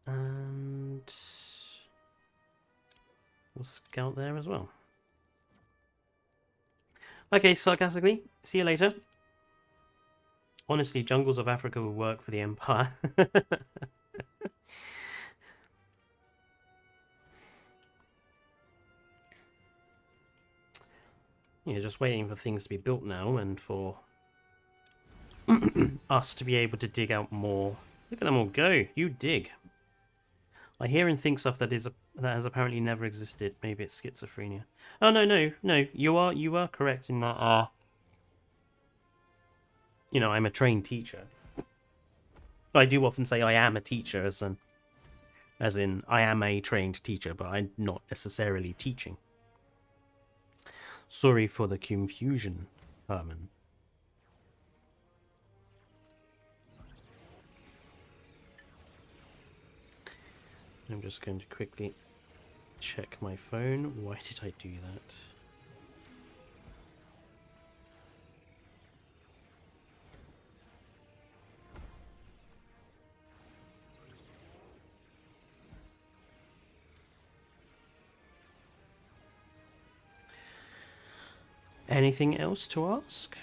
and we'll scout there as well. Okay, sarcastically, see you later. Honestly, jungles of Africa will work for the Empire. Yeah, just waiting for things to be built now and for us to be able to dig out more. Look at them all go. You dig. I hear and think stuff that has apparently never existed. Maybe it's schizophrenia. Oh no. You are correct in that. You know, I'm a trained teacher. I do often say I am a teacher, as in I am a trained teacher, but I'm not necessarily teaching. Sorry for the confusion, Herman. I'm just going to quickly check my phone. Why did I do that? Anything else to ask?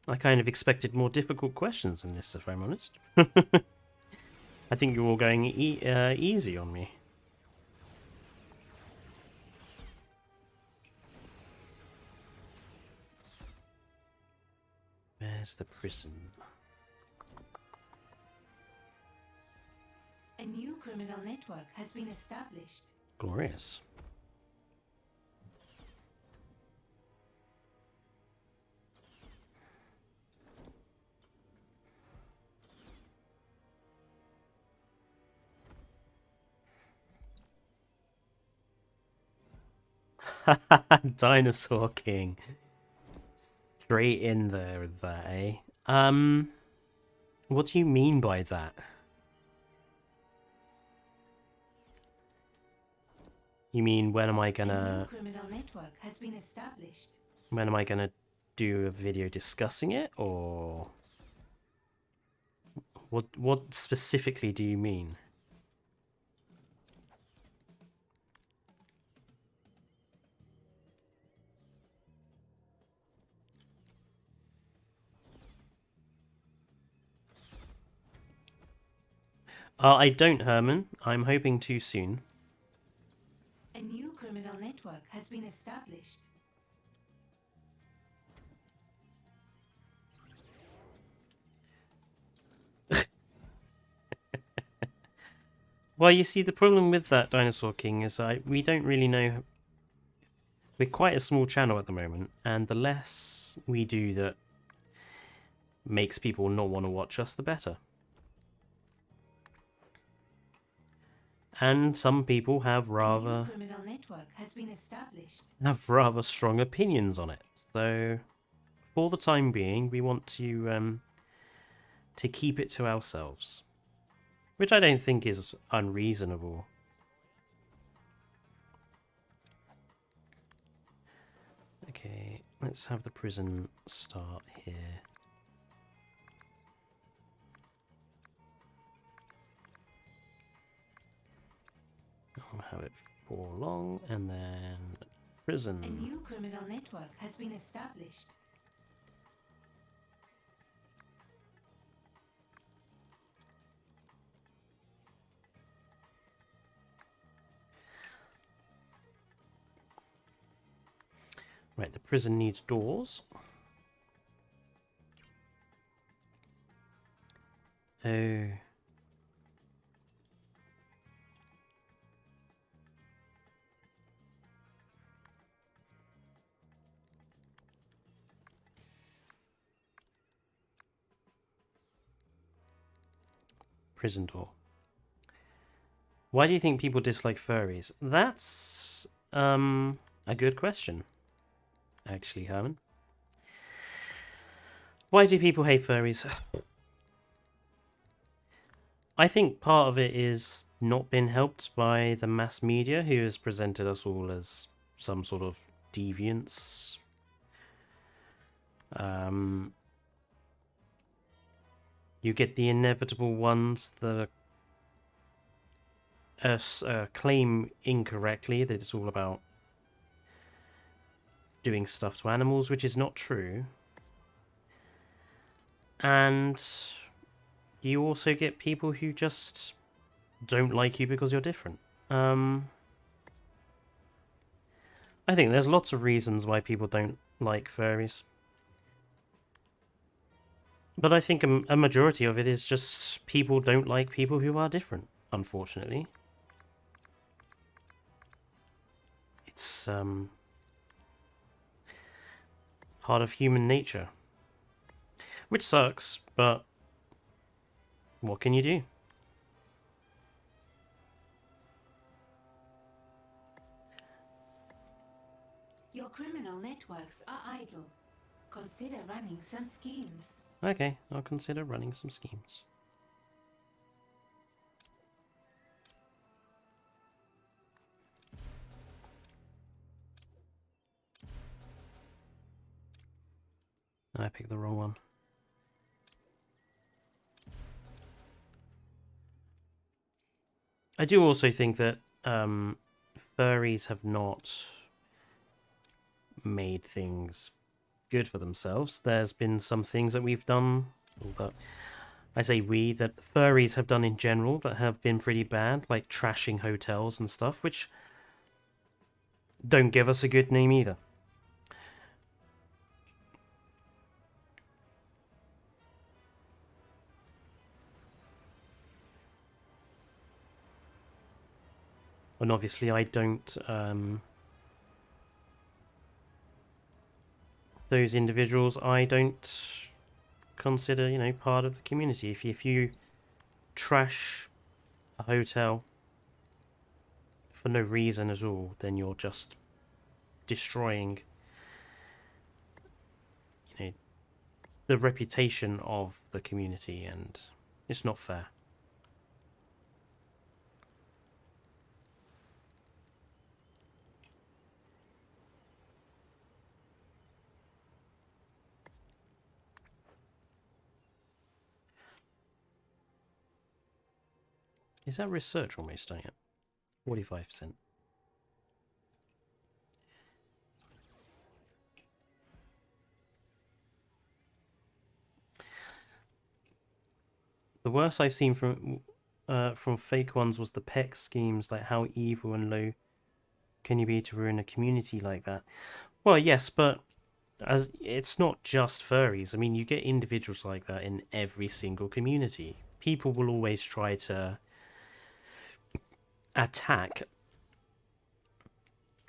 I kind of expected more difficult questions than this, if I'm honest. I think you're all going easy on me. Where's the prison? A new criminal network has been established. Glorious. Dinosaur King. Straight in there with that, eh? What do you mean by that? You mean when am I A gonna... new criminal network has been established. When am I gonna do a video discussing it, or... What specifically do you mean? I don't, Herman. I'm hoping to soon. A new criminal network has been established. Well, you see, the problem with that, Dinosaur King, is we don't really know... We're quite a small channel at the moment, and the less we do that makes people not want to watch us, the better. And some people have A rather... new criminal network has been established. have rather strong opinions on it. So, for the time being, we want to keep it to ourselves. Which I don't think is unreasonable. Okay, let's have the prison start here. I'll have it for long, and then prison. A new criminal network has been established. Right, the prison needs doors. Oh. Prison door. Why do you think people dislike furries? That's a good question, actually, Herman. Why do people hate furries? I think part of it is not been helped by the mass media, who has presented us all as some sort of deviants. You get the inevitable ones that claim incorrectly that it's all about doing stuff to animals, which is not true. And you also get people who just don't like you because you're different. I think there's lots of reasons why people don't like furries. But I think a majority of it is just people don't like people who are different, unfortunately. It's part of human nature. Which sucks, but what can you do? Your criminal networks are idle. Consider running some schemes. Okay, I'll consider running some schemes. I picked the wrong one. I do also think that furries have not made things good for themselves. There's been some things that we've done, or that I say we, that furries have done in general that have been pretty bad, like trashing hotels and stuff, which don't give us a good name either. And obviously I don't those individuals I don't consider, you know, part of the community. If you trash a hotel for no reason at all, then you're just destroying, you know, the reputation of the community, and it's not fair. Is that research almost done yet? 45%. The worst I've seen from fake ones was the PEC schemes, like how evil and low can you be to ruin a community like that? Well, yes, but as it's not just furries. I mean, you get individuals like that in every single community. People will always try to attack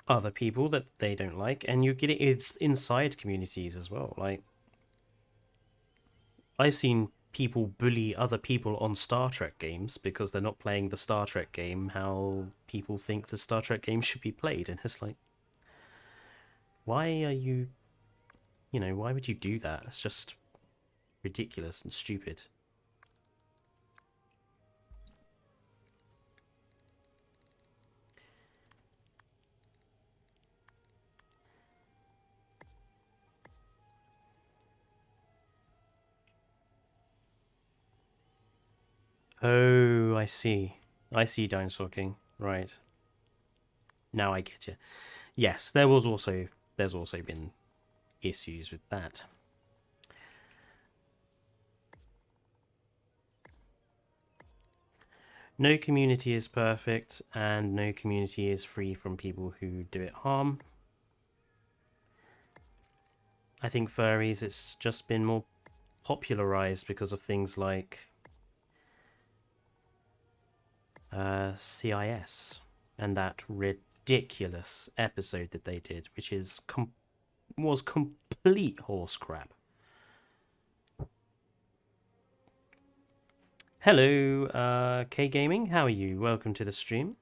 other people that they don't like, and you get it inside communities as well. Like, I've seen people bully other people on Star Trek games because they're not playing the Star Trek game how people think the Star Trek game should be played, and it's like, why are you, you know, why would you do that? It's just ridiculous and stupid. Oh, I see. I see, Dinosaur King. Right. Now I get you. Yes, there's also been issues with that. No community is perfect, and no community is free from people who do it harm. I think furries, it's just been more popularized because of things like CIS and that ridiculous episode that they did, which is was complete horse crap. Hello, K Gaming. How are you? Welcome to the stream.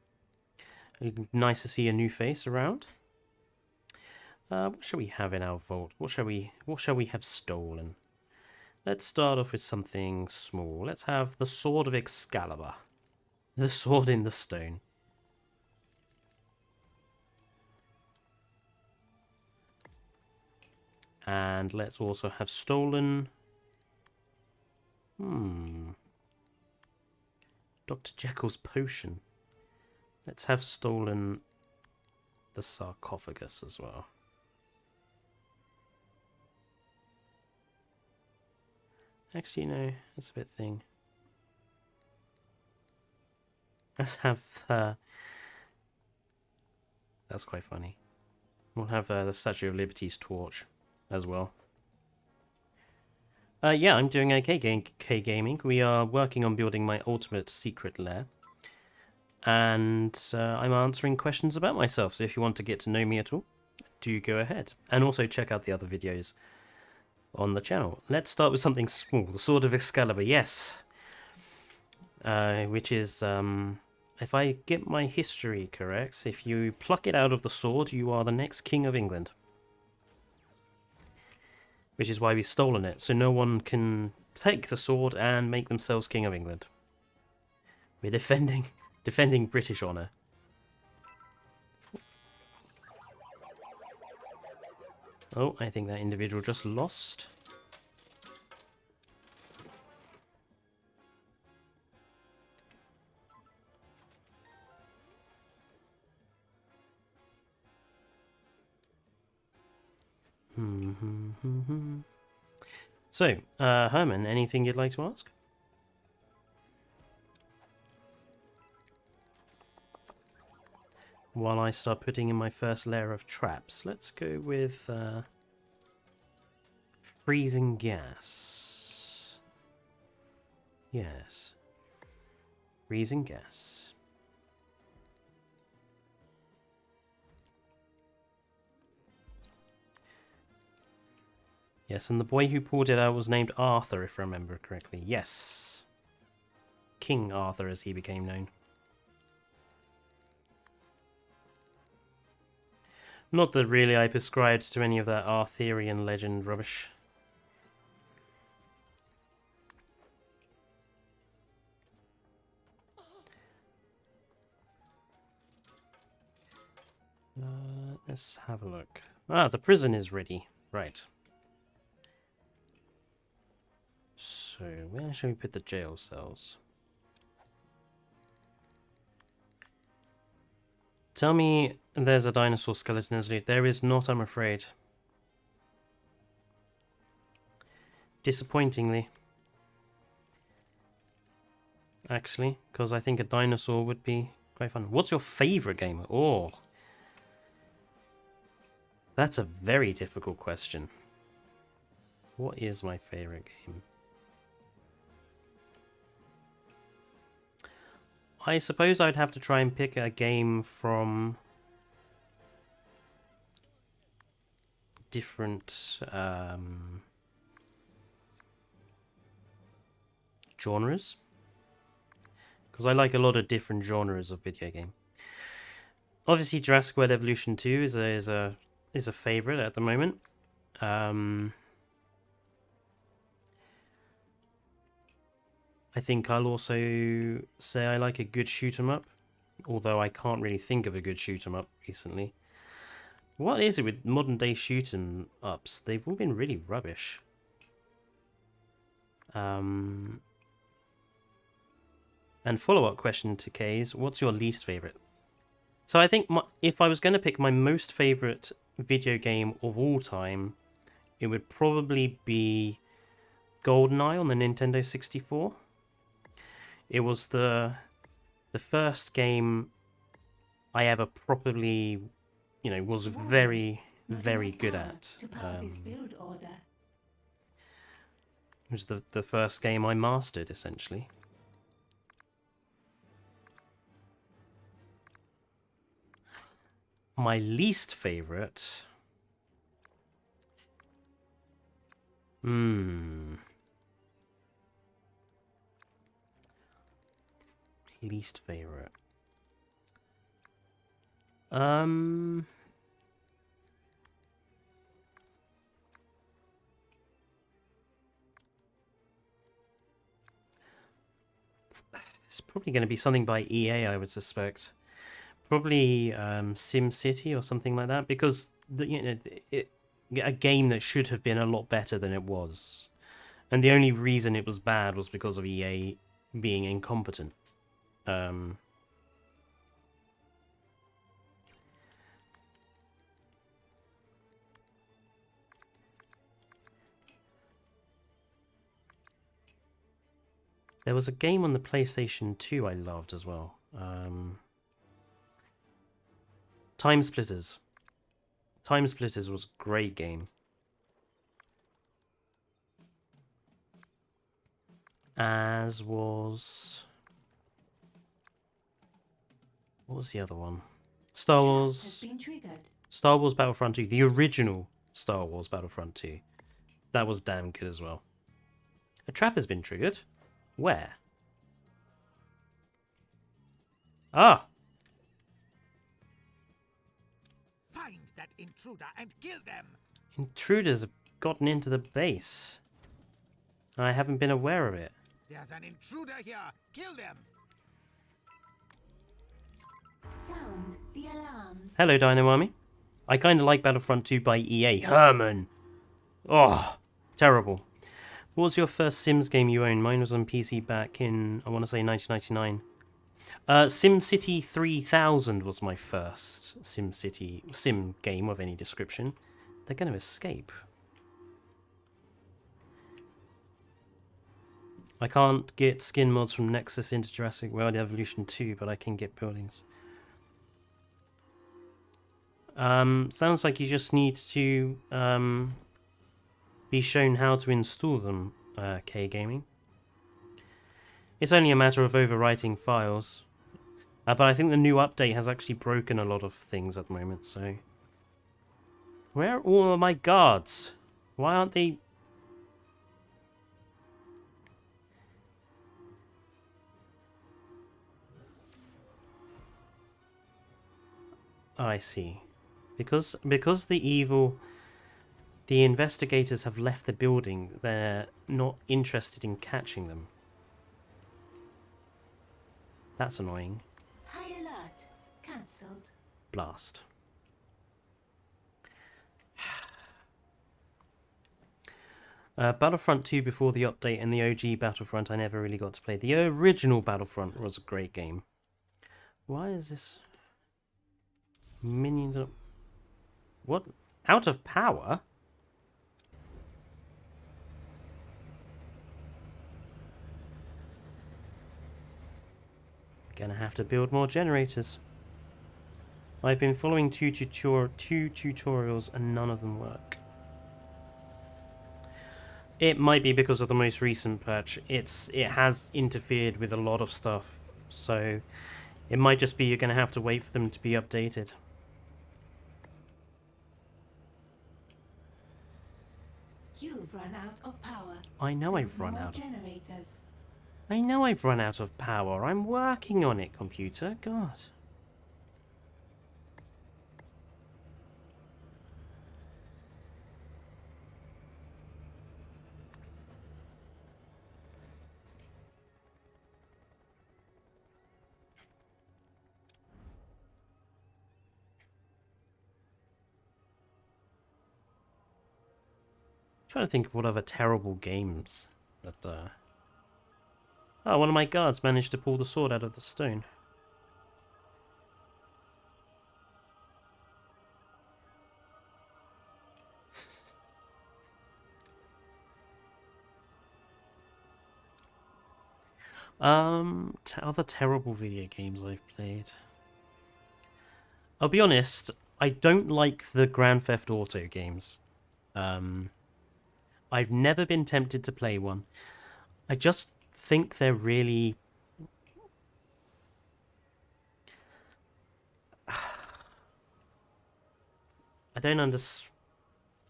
Nice to see a new face around. What shall we have in our vault? What shall we have stolen? Let's start off with something small. Let's have the Sword of Excalibur. The sword in the stone. And let's also have stolen... Dr. Jekyll's potion. Let's have stolen the sarcophagus as well. Actually, no, that's a bit thing. Let's have... that's quite funny. We'll have the Statue of Liberty's torch as well. Yeah, I'm doing okay, K Gaming. We are working on building my ultimate secret lair. And I'm answering questions about myself, so if you want to get to know me at all, do go ahead. And also check out the other videos on the channel. Let's start with something small. The Sword of Excalibur, yes. Which is, if I get my history correct, if you pluck it out of the sword, you are the next King of England. Which is why we've stolen it, so no one can take the sword and make themselves King of England. We're defending British honour. Oh, I think that individual just lost. So, Herman, anything you'd like to ask? While I start putting in my first layer of traps, let's go with freezing gas. Yes. Freezing gas. Yes, and the boy who pulled it out was named Arthur, if I remember correctly. Yes. King Arthur, as he became known. Not that really I prescribed to any of that Arthurian legend rubbish. Let's have a look. Ah, the prison is ready. Right. So, where shall we put the jail cells? Tell me there's a dinosaur skeleton as loot. There is not, I'm afraid. Disappointingly. Actually, because I think a dinosaur would be quite fun. What's your favourite game? Oh. That's a very difficult question. What is my favourite game? I suppose I'd have to try and pick a game from different genres, because I like a lot of different genres of video game. Obviously, Jurassic World Evolution 2 is a favorite at the moment. I think I'll also say I like a good shoot 'em up, although I can't really think of a good shoot 'em up recently. What is it with modern day shoot 'em ups? They've all been really rubbish. And follow-up question to Kay's, what's your least favorite? So I think if I was going to pick my most favorite video game of all time, it would probably be GoldenEye on the Nintendo 64. It was the first game I ever properly, was very, very good at. It was the first game I mastered, essentially. My least favorite... Least favorite. It's probably going to be something by EA, I would suspect. Probably SimCity or something like that, because a game that should have been a lot better than it was, and the only reason it was bad was because of EA being incompetent. There was a game on the PlayStation 2 I loved as well. Time Splitters. Time Splitters was a great game. As was... What was the other one? Star Wars Battlefront 2. The original Star Wars Battlefront 2. That was damn good as well. A trap has been triggered. Where? Ah! Find that intruder and kill them. Intruders have gotten into the base. I haven't been aware of it. There's an intruder here. Kill them. Sound the alarms. Hello, Dino Army. I kind of like Battlefront 2 by EA. Herman! Oh, terrible. What was your first Sims game you owned? Mine was on PC back in, I want to say, 1999. SimCity 3000 was my first Sim game of any description. They're going to escape. I can't get skin mods from Nexus into Jurassic World Evolution 2, but I can get buildings. Sounds like you just need to be shown how to install them, K Gaming. It's only a matter of overwriting files. But I think the new update has actually broken a lot of things at the moment, so... Where are all of my guards? Why aren't they... Oh, I see. Because the investigators have left the building, they're not interested in catching them. That's annoying. High alert. Cancelled. Blast. Battlefront 2 before the update and the OG Battlefront I never really got to play. The original Battlefront was a great game. Why is this... Minions up... What? Out of power? Gonna have to build more generators. I've been following two tutorials and none of them work. It might be because of the most recent patch. It has interfered with a lot of stuff, so it might just be you're gonna have to wait for them to be updated. You've run out of power. I know Build I've run more out. generators. I know I've run out of power. I'm working on it, computer. God. Trying to think of what other terrible games that Oh, one of my guards managed to pull the sword out of the stone. Other terrible video games I've played. I'll be honest, I don't like the Grand Theft Auto games. I've never been tempted to play one. I just think they're really... I don't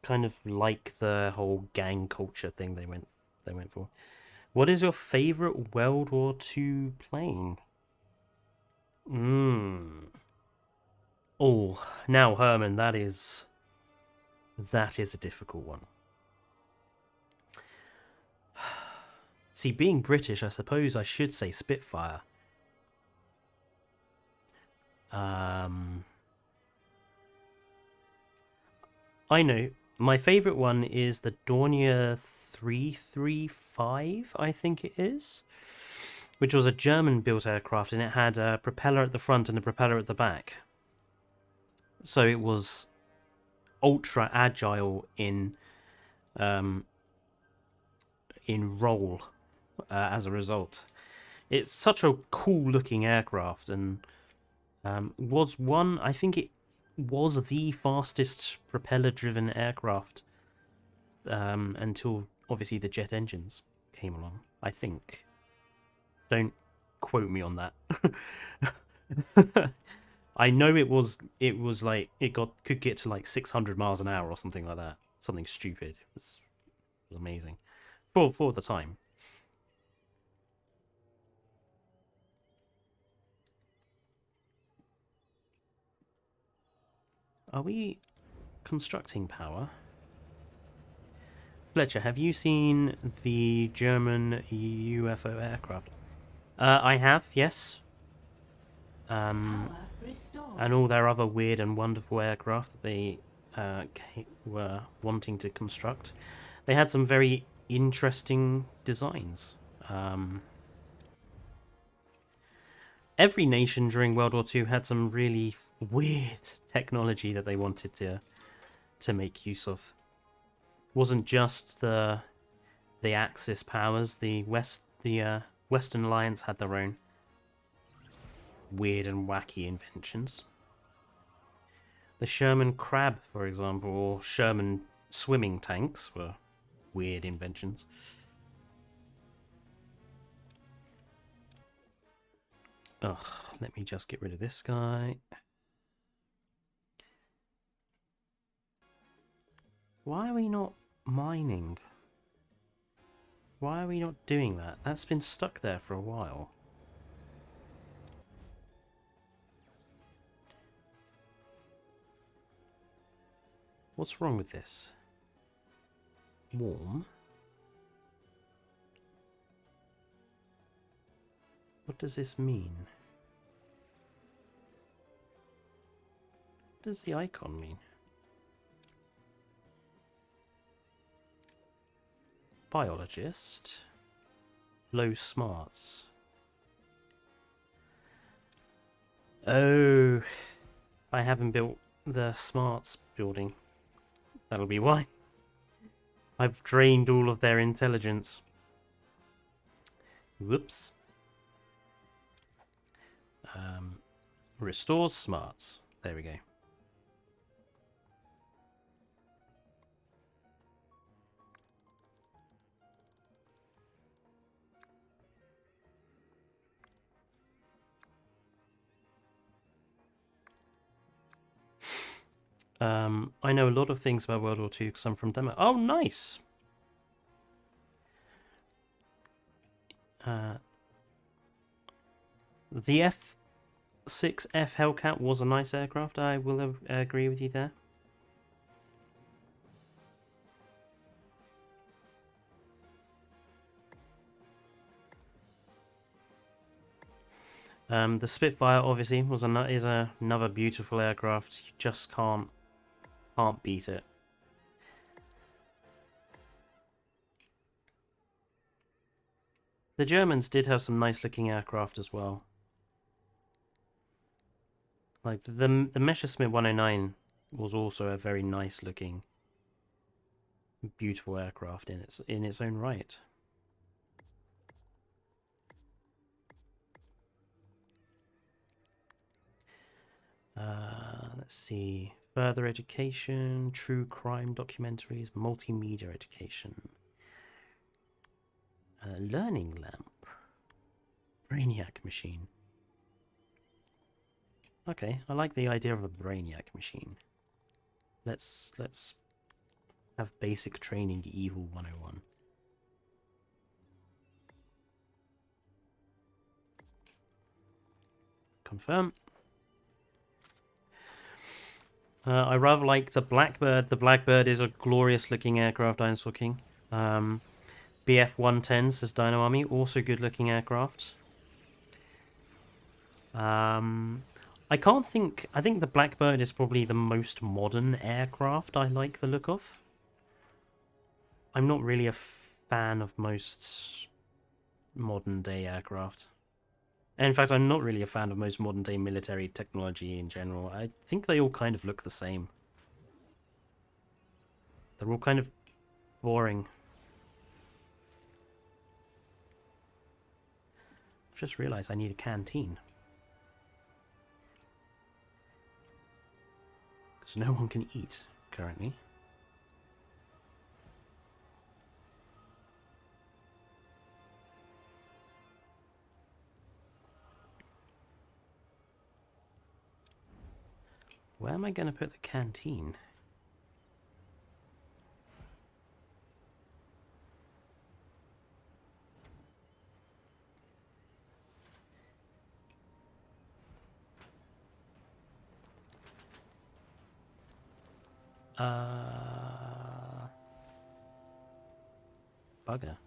kind of like the whole gang culture thing they went for. What is your favorite World War II plane? Oh, now Herman, that is a difficult one. See, being British, I suppose I should say Spitfire. I know. My favourite one is the Dornier 335, I think it is. Which was a German-built aircraft, and it had a propeller at the front and a propeller at the back. So it was ultra agile in roll as a result. It's such a cool-looking aircraft, and was one, I think it was the fastest propeller-driven aircraft until, obviously, the jet engines came along, I think. Don't quote me on that. I know it was like could get to like 600 miles an hour or something like that. Something stupid. It was amazing for the time. Are we constructing power? Fletcher, have you seen the German UFO aircraft? I have, yes. Power restored. And all their other weird and wonderful aircraft that they were wanting to construct. They had some very interesting designs. Every nation during World War II had some really weird technology that they wanted to make use of. Wasn't just the Axis powers. The The Western Alliance had their own weird and wacky inventions. The Sherman crab, for example, or Sherman swimming tanks were weird inventions. Ugh, let me just get rid of this guy. Why are we not mining? Why are we not doing that? That's been stuck there for a while. What's wrong with this? Warm? What does this mean? What does the icon mean? Biologist. Low smarts. Oh, I haven't built the smarts building. That'll be why. I've drained all of their intelligence. Whoops. Restores smarts. There we go. I know a lot of things about World War II because I'm from Denmark. Oh, nice! The F6F Hellcat was a nice aircraft. I will agree with you there. The Spitfire obviously was is another beautiful aircraft. You just can't beat it. The Germans did have some nice looking aircraft as well. Like the Messerschmitt 109 was also a very nice looking, beautiful aircraft in its own right. Let's see. Further education, true crime documentaries, multimedia education. Learning lamp. Brainiac machine. Okay, I like the idea of a brainiac machine. Let's have basic training Evil 101. Confirm. I rather like the Blackbird. The Blackbird is a glorious looking aircraft, Dinosaur King. BF-110 says Dino Army, also good looking aircraft. I think the Blackbird is probably the most modern aircraft I like the look of. I'm not really a fan of most modern day aircraft. In fact, I'm not really a fan of most modern day military technology in general. I think they all kind of look the same. They're all kind of boring. I've just realized I need a canteen. Because no one can eat currently. Where am I going to put the canteen? Bugger.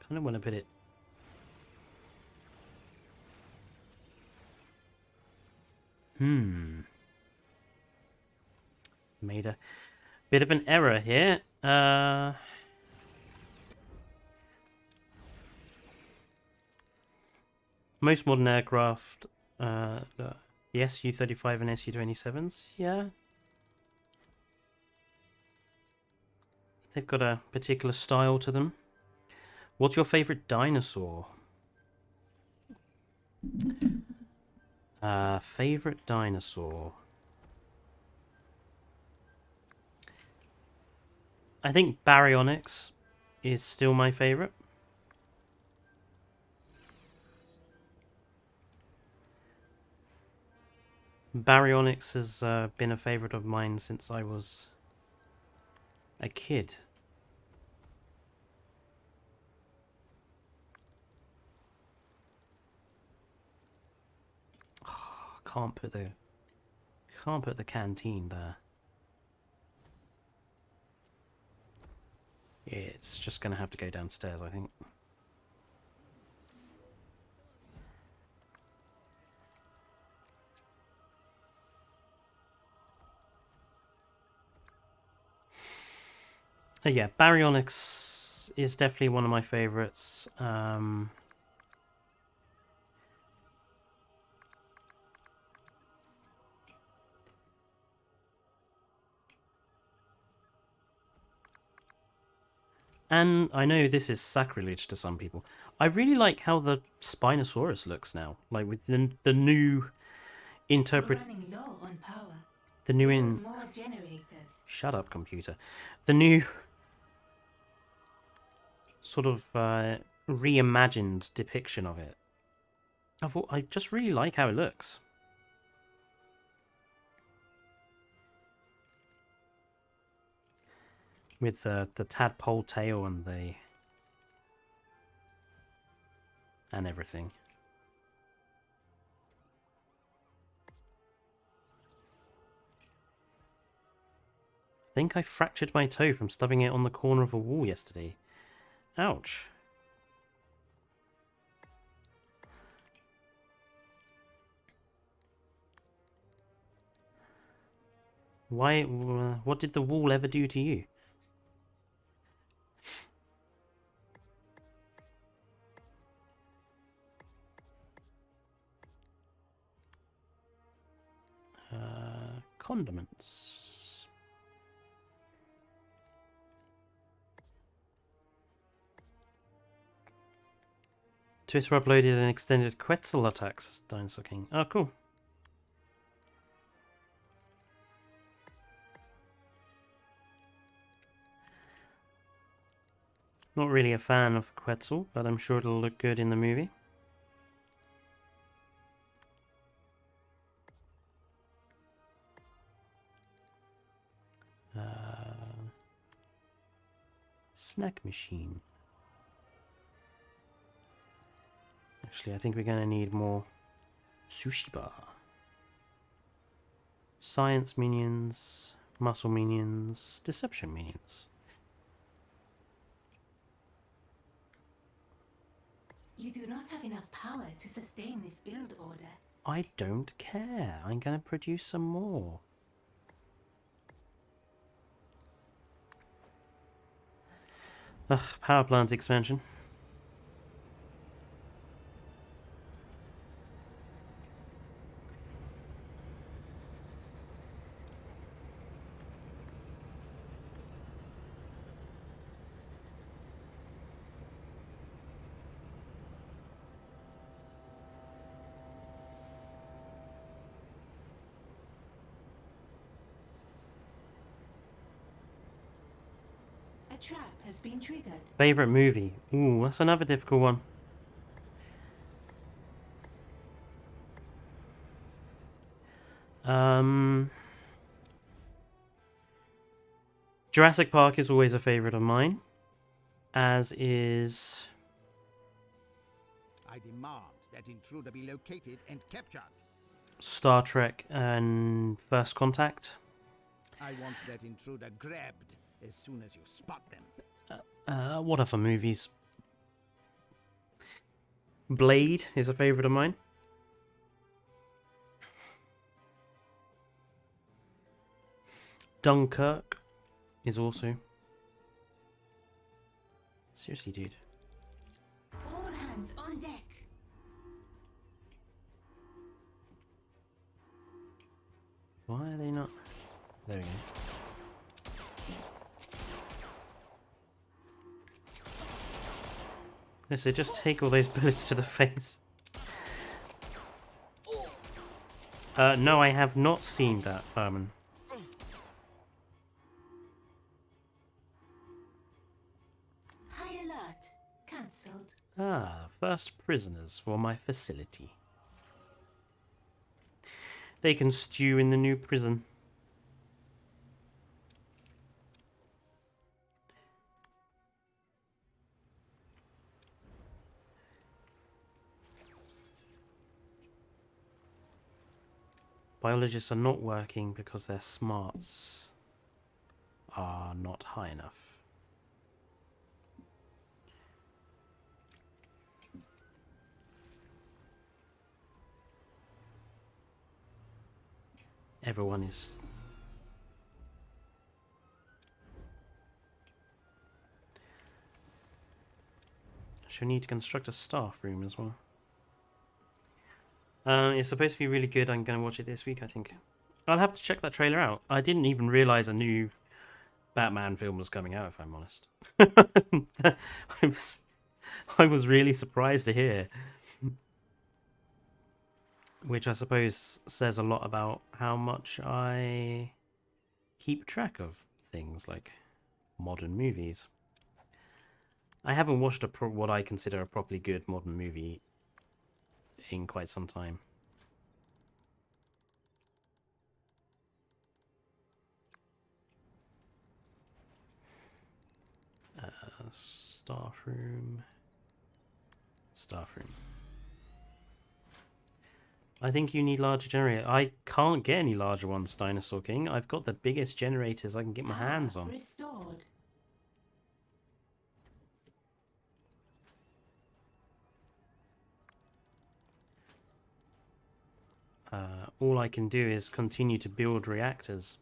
Kind of want to put it. Made a bit of an error here. Most modern aircraft, the Su-35 and Su-27s, yeah. They've got a particular style to them. What's your favorite dinosaur? Favorite dinosaur. I think Baryonyx is still my favorite. Baryonyx has been a favorite of mine since I was a kid. Oh, can't put the canteen there. It's just gonna have to go downstairs, I think. Yeah, Baryonyx is definitely one of my favorites. And I know this is sacrilege to some people. I really like how the Spinosaurus looks now, like with the new We're running low on power. Build more generators. Shut up, computer. The new sort of reimagined depiction of it. I just really like how it looks. With the tadpole tail and everything. I think I fractured my toe from stubbing it on the corner of a wall yesterday. Ouch. Why? What did the wall ever do to you? Condiments. Twister uploaded an extended Quetzal attacks Dinosaur King. Oh, cool. Not really a fan of the Quetzal, but I'm sure it'll look good in the movie. Snack machine. Actually, I think we're going to need more sushi bar. Science minions, muscle minions, deception minions. You do not have enough power to sustain this build order. I don't care. I'm going to produce some more. Ugh, power plant expansion. A trap has been triggered. Favorite movie? Ooh, that's another difficult one. Jurassic Park is always a favorite of mine, as is I demand that intruder be located and captured. Star Trek and First Contact. I want that intruder grabbed as soon as you spot them. What other movies? Blade is a favorite of mine. Dunkirk is also. Seriously, dude. All hands on deck. Why are they not? There we go. Let's say just take all those bullets to the face. No, I have not seen that, Herman. High alert. Cancelled. Ah, first prisoners for my facility. They can stew in the new prison. Biologists are not working because their smarts are not high enough. Everyone is... She'll need to construct a staff room as well. It's supposed to be really good. I'm going to watch it this week, I think. I'll have to check that trailer out. I didn't even realise a new Batman film was coming out, if I'm honest. I was really surprised to hear. Which I suppose says a lot about how much I keep track of things like modern movies. I haven't watched what I consider a properly good modern movie in quite some time. Staff room. Staff room. I think you need larger generator. I can't get any larger ones, Dinosaur King. I've got the biggest generators I can get my hands on. Restored. All I can do is continue to build reactors.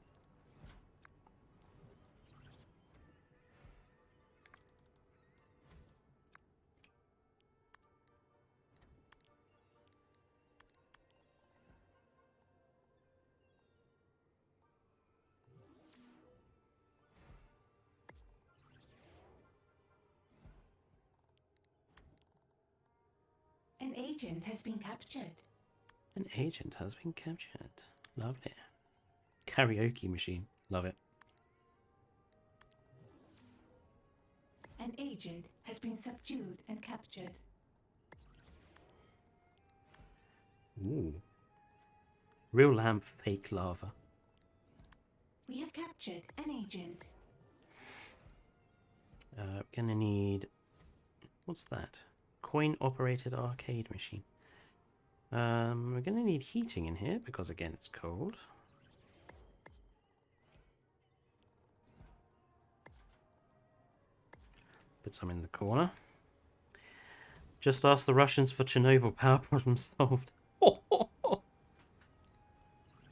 An agent has been captured. An agent has been captured. Lovely. Karaoke machine. Love it. An agent has been subdued and captured. Ooh. Real lamp, fake lava. We have captured an agent. Gonna need... What's that? Coin-operated arcade machine. We're gonna need heating in here because again it's cold. Put some in the corner. Just ask the Russians for Chernobyl power problem solved.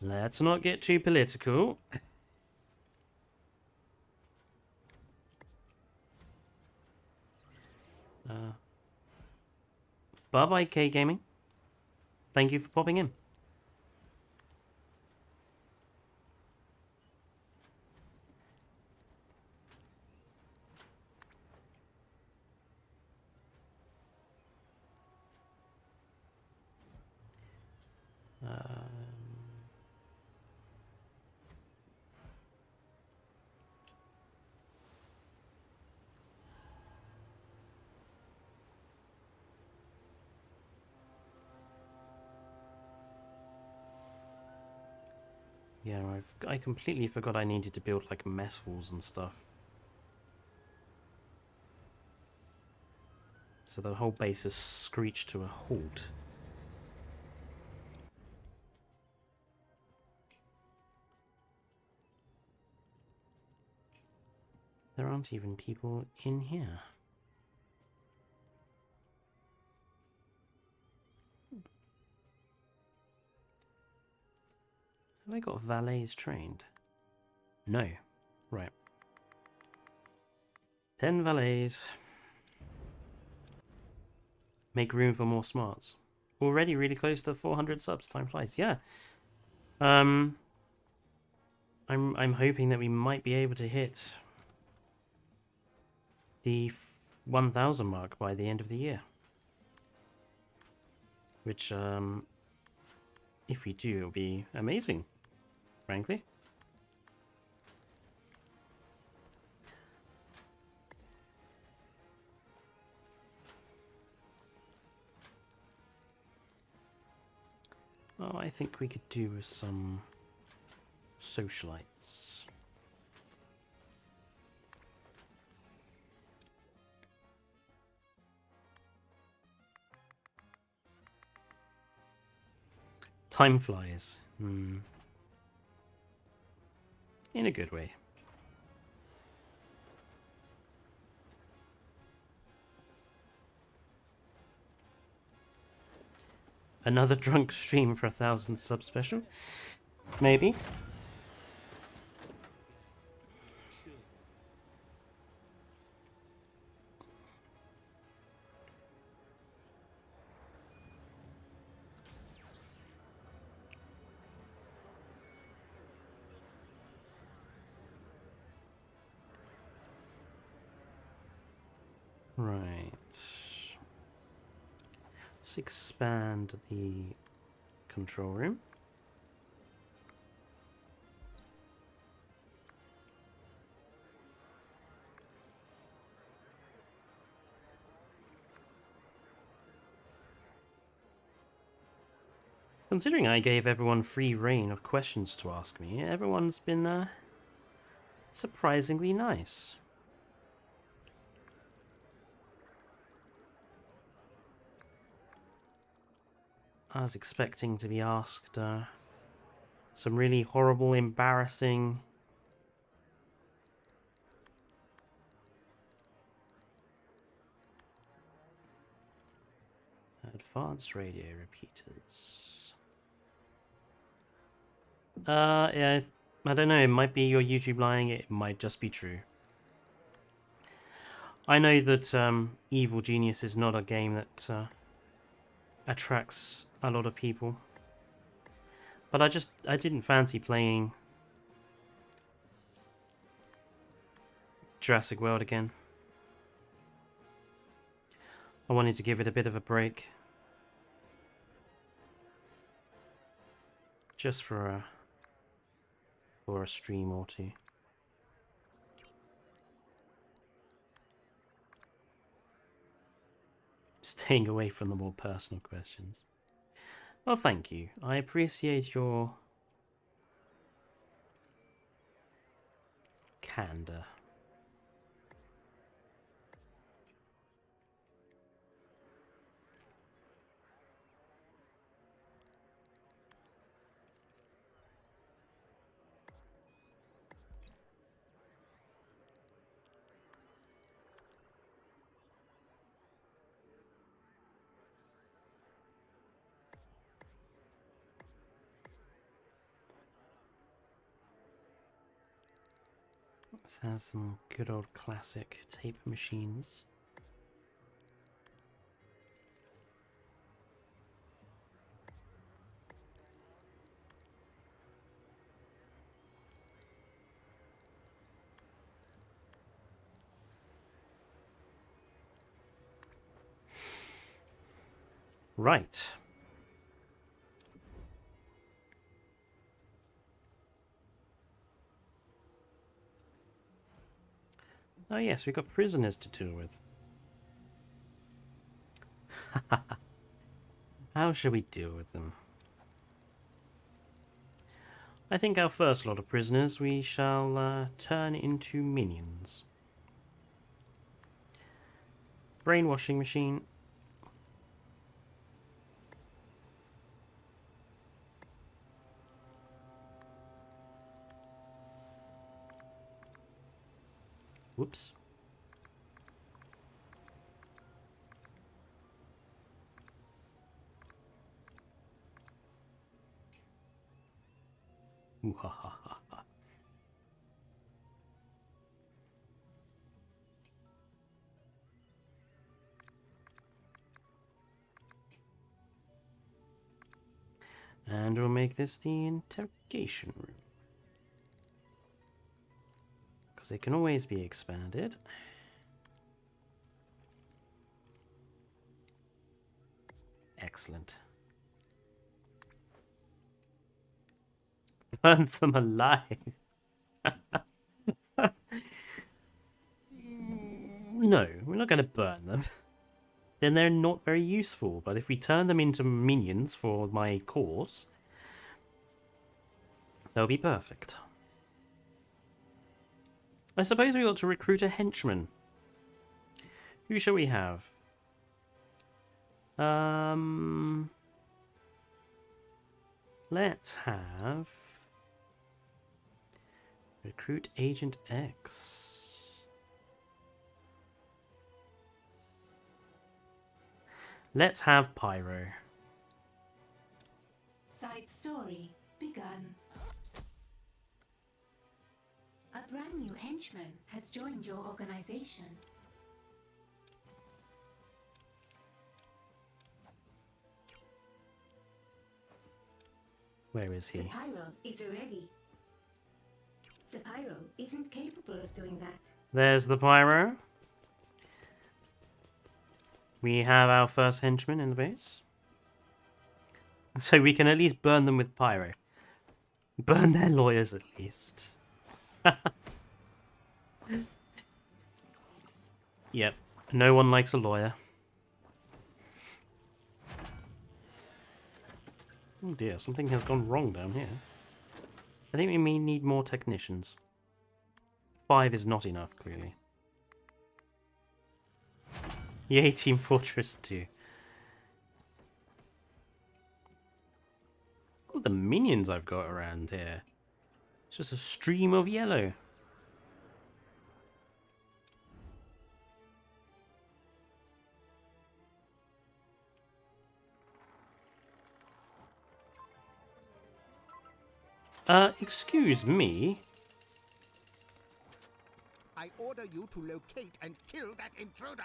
Let's not get too political. Bye-bye, K-Gaming. Thank you for popping in. Yeah, I completely forgot I needed to build like mess walls and stuff. So the whole base is screeched to a halt. There aren't even people in here. Have I got valets trained? No. Right. 10 valets. Make room for more smarts. Already really close to 400 subs. Time flies. Yeah. I'm hoping that we might be able to hit the 1,000 mark by the end of the year. Which, if we do, it'll be amazing, frankly. Oh, I think we could do with some socialites. Time flies. In a good way. Another drunk stream for 1,000 sub special? Maybe. Right. Let's expand the control room. Considering I gave everyone free reign of questions to ask me, everyone's been surprisingly nice. I was expecting to be asked some really horrible, embarrassing advanced radio repeaters. Yeah, I don't know, it might be your YouTube lying, it might just be true. I know that Evil Genius is not a game that attracts a lot of people. But I didn't fancy playing Jurassic World again. I wanted to give it a bit of a break. Just for a stream or two. Staying away from the more personal questions. Well, thank you. I appreciate your candor. Let's have some good old classic tape machines. Right. Oh yes, we've got prisoners to deal with. How shall we deal with them? I think our first lot of prisoners we shall turn into minions. Brainwashing machine. Whoops. Ooh, ha, ha, ha, ha. And we'll make this the interrogation room. Because it can always be expanded. Excellent. Burn them alive. No, we're not going to burn them. Then they're not very useful. But if we turn them into minions for my cause, they'll be perfect. I suppose we ought to recruit a henchman. Who shall we have? Let's have recruit Agent X. Let's have Pyro. Side story begun. A brand new henchman has joined your organization. Where is he? Sepyro is ready. Sepyro isn't capable of doing that. There's the Pyro. We have our first henchman in the base. So we can at least burn them with Pyro. Burn their lawyers at least. Yep, no one likes a lawyer. Oh dear, something has gone wrong down here. I think we may need more technicians. 5 is not enough, clearly. Yay, Team Fortress 2. Look at the minions I've got around here. It's just a stream of yellow. Excuse me. I order you to locate and kill that intruder.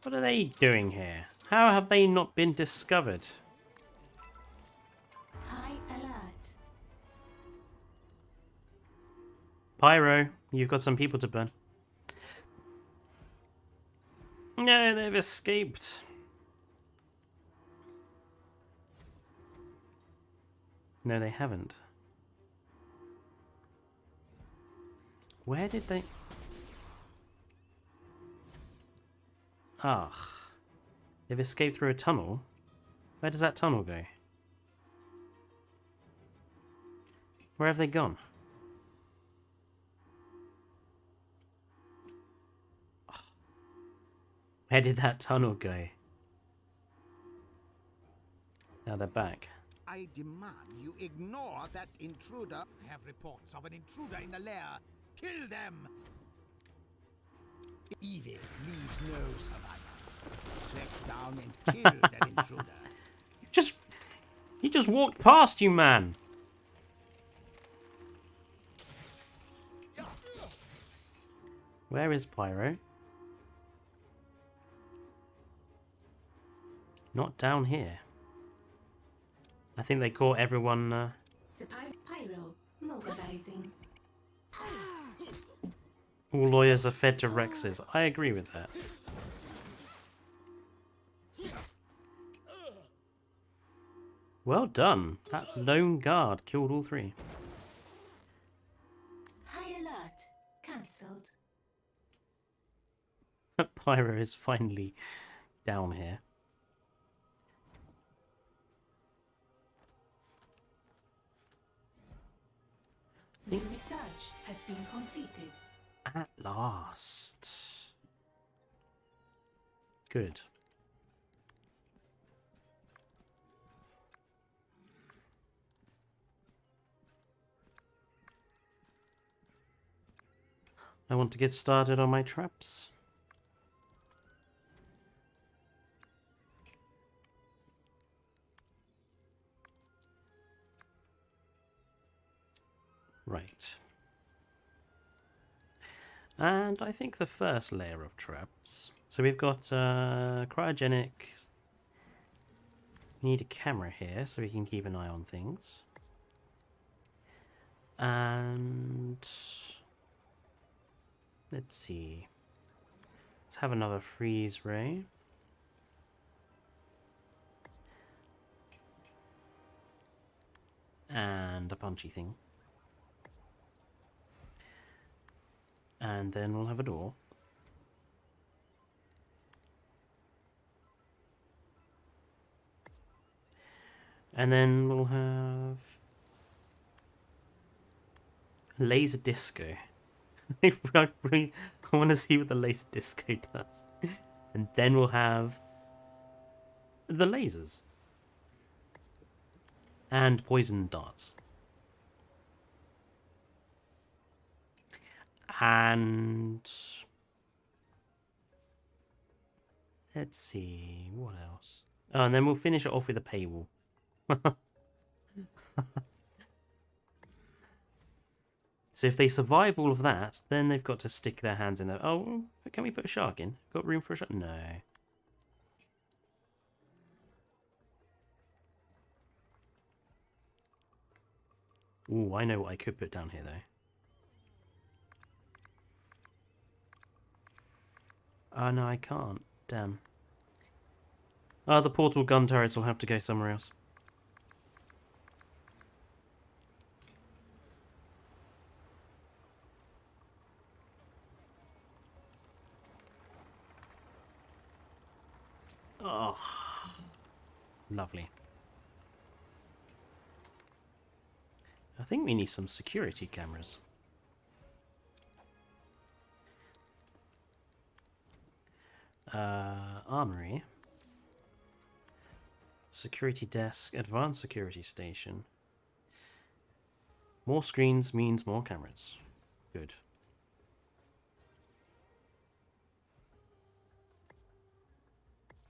What are they doing here? How have they not been discovered? High alert. Pyro, you've got some people to burn. No, they've escaped. No, they haven't. Where did they... Ah. They've escaped through a tunnel. Where does that tunnel go? Where have they gone? Where did that tunnel go? Now they're back. I demand you ignore that intruder. I have reports of an intruder in the lair. Kill them! Evil leaves no survivors. Track down and kill that intruder. He just walked past you, man. Where is Pyro? Not down here. I think they caught everyone. Pyro mobilizing. All lawyers are fed to Rexes. I agree with that. Well done. That lone guard killed all 3. High alert. Cancelled. Pyro is finally down here. New research has been completed. At last. Good. I want to get started on my traps. Right. And I think the first layer of traps. So we've got cryogenic. We need a camera here so we can keep an eye on things. And let's see. Let's have another freeze ray. And a punchy thing. And then we'll have a door. And then we'll have laser disco. I want to see what the laser disco does. And then we'll have the lasers. And poison darts. And let's see, what else? Oh, and then we'll finish it off with a paywall. So if they survive all of that, then they've got to stick their hands in there. Oh, can we put a shark in? Got room for a shark? No. Ooh, I know what I could put down here, though. Oh, no, I can't. Damn. Oh, the portal gun turrets will have to go somewhere else. Oh, lovely. I think we need some security cameras. Armory. Security desk, advanced security station. More screens means more cameras. Good.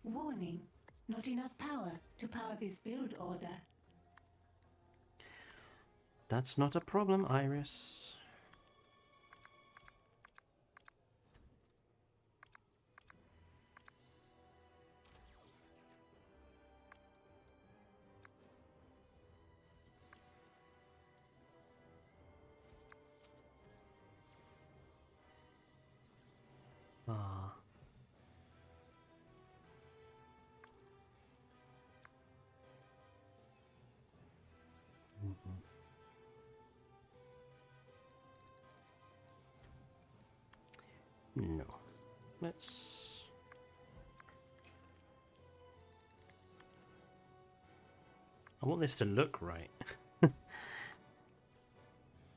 Warning. Not enough power to power this build order. That's not a problem, Iris. Ah. No. Let's... I want this to look right.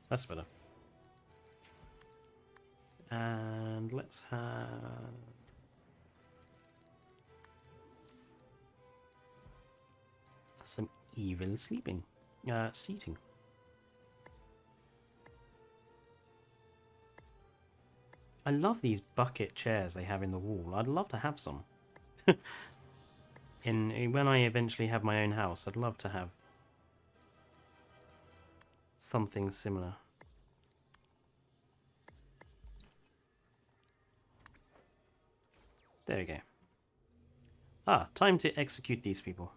That's better. And let's have... some evil sleeping. Seating. I love these bucket chairs they have in the wall. I'd love to have some. When I eventually have my own house, I'd love to have something similar. There we go. Ah, time to execute these people.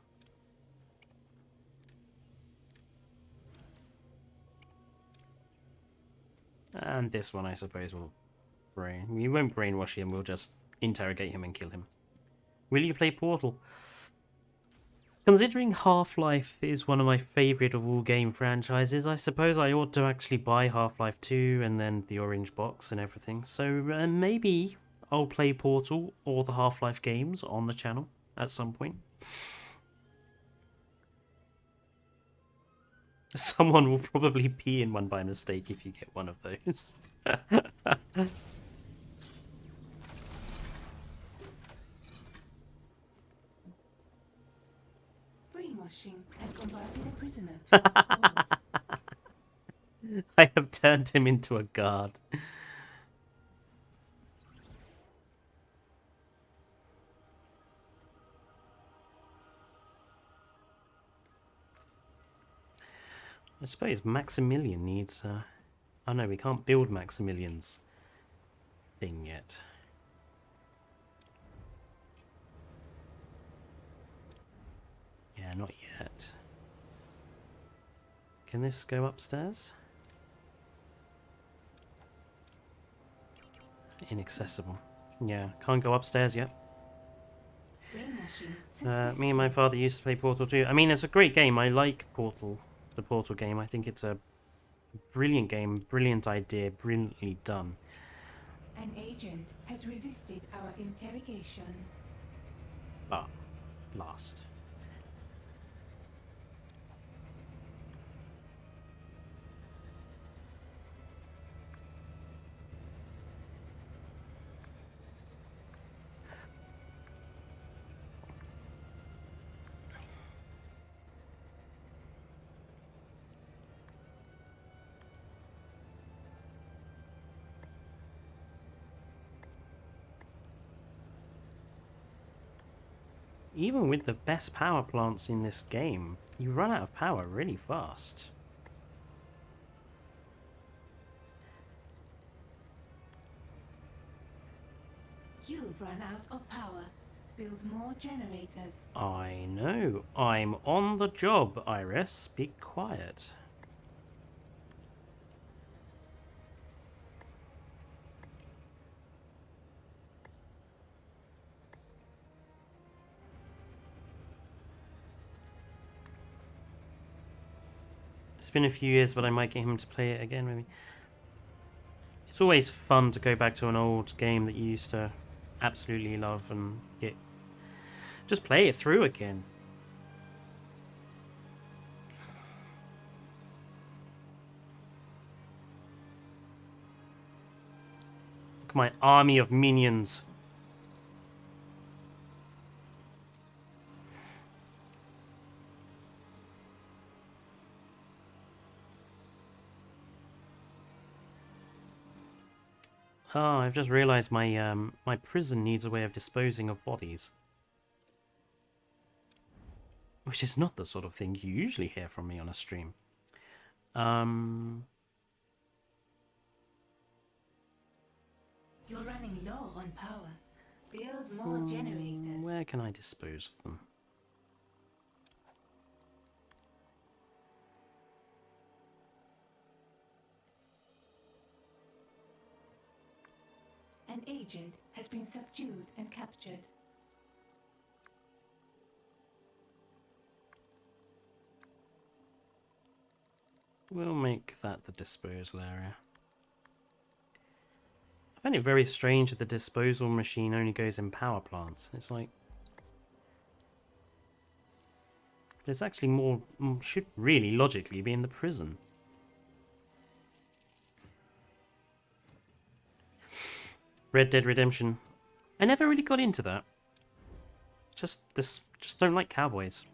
And this one, I suppose, will we won't brainwash him, we'll just interrogate him and kill him. Will you play Portal? Considering Half-Life is one of my favourite of all game franchises, I suppose I ought to actually buy Half-Life 2 and then the orange box and everything. So maybe I'll play Portal or the Half-Life games on the channel at some point. Someone will probably pee in one by mistake if you get one of those. Brainwashing has converted a prisoner to a cause. I have turned him into a guard. I suppose Maximilian needs... Oh no, we can't build Maximilian's thing yet. Yeah, not yet. Can this go upstairs? Inaccessible. Yeah, can't go upstairs yet. Brainwashing Me and my father used to play Portal 2. I mean, it's a great game. I like Portal the Portal game. I think it's a brilliant game, brilliant idea, brilliantly done. An agent has resisted our interrogation. But last. Even with the best power plants in this game, you run out of power really fast. You've run out of power. Build more generators. I know. I'm on the job, Iris. Be quiet. It's been a few years, but I might get him to play it again with me. It's always fun to go back to an old game that you used to absolutely love and just play it through again. Look at my army of minions. Oh, I've just realised my prison needs a way of disposing of bodies. Which is not the sort of thing you usually hear from me on a stream. You're running low on power. Build more generators. Where can I dispose of them? An agent has been subdued and captured. We'll make that the disposal area. I find it very strange that the disposal machine only goes in power plants. It's like... There's actually more... should really logically be in the prison. Red Dead Redemption. I never really got into that. Just don't like cowboys.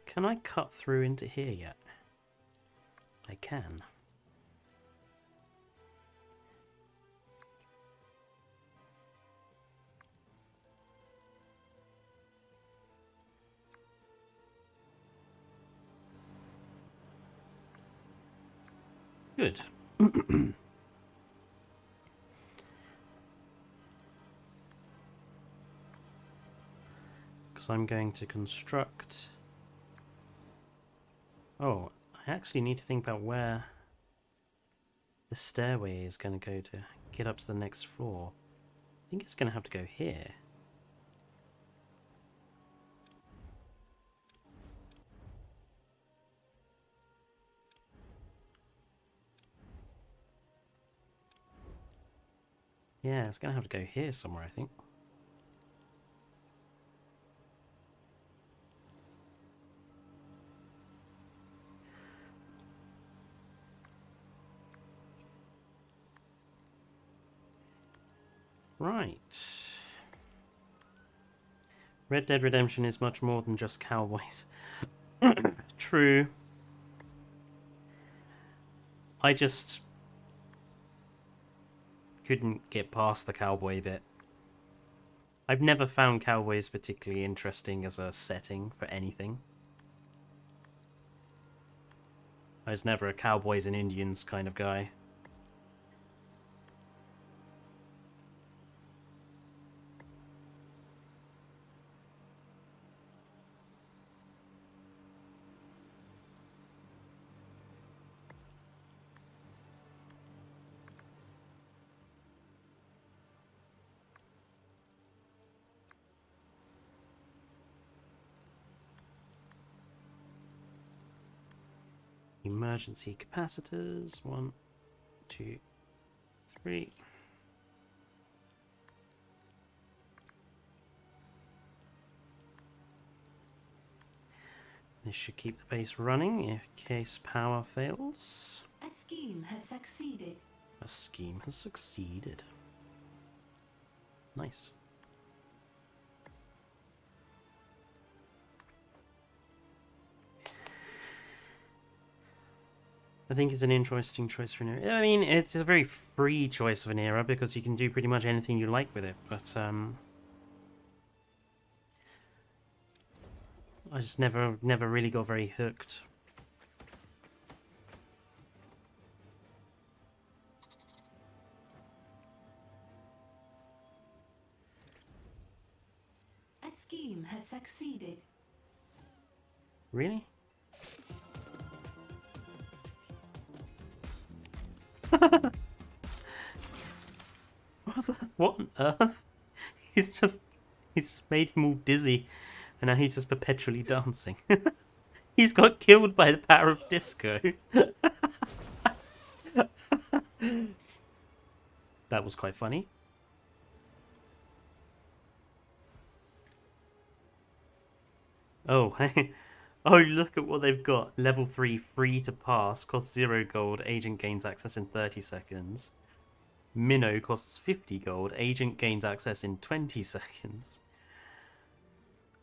Can I cut through into here yet? I can. Good. Because I'm going to construct... Oh, I actually need to think about where the stairway is going to go to get up to the next floor. I think it's going to have to go here. Yeah, it's going to have to go here somewhere, I think. Right. Red Dead Redemption is much more than just cowboys. True. I just couldn't get past the cowboy bit. I've never found cowboys particularly interesting as a setting for anything. I was never a cowboys and Indians kind of guy. Emergency capacitors. 1, 2, 3. This should keep the base running in case power fails. A scheme has succeeded. A scheme has succeeded. Nice. I think it's an interesting choice for an era. I mean, it's a very free choice of an era because you can do pretty much anything you like with it. But I just never really got very hooked. A scheme has succeeded. Really? What on earth? He's just made him all dizzy, and now he's just perpetually dancing. He's got killed by the power of disco. That was quite funny. Oh, oh, look at what they've got. Level 3, free to pass, costs 0 gold, agent gains access in 30 seconds. Minnow costs 50 gold, agent gains access in 20 seconds.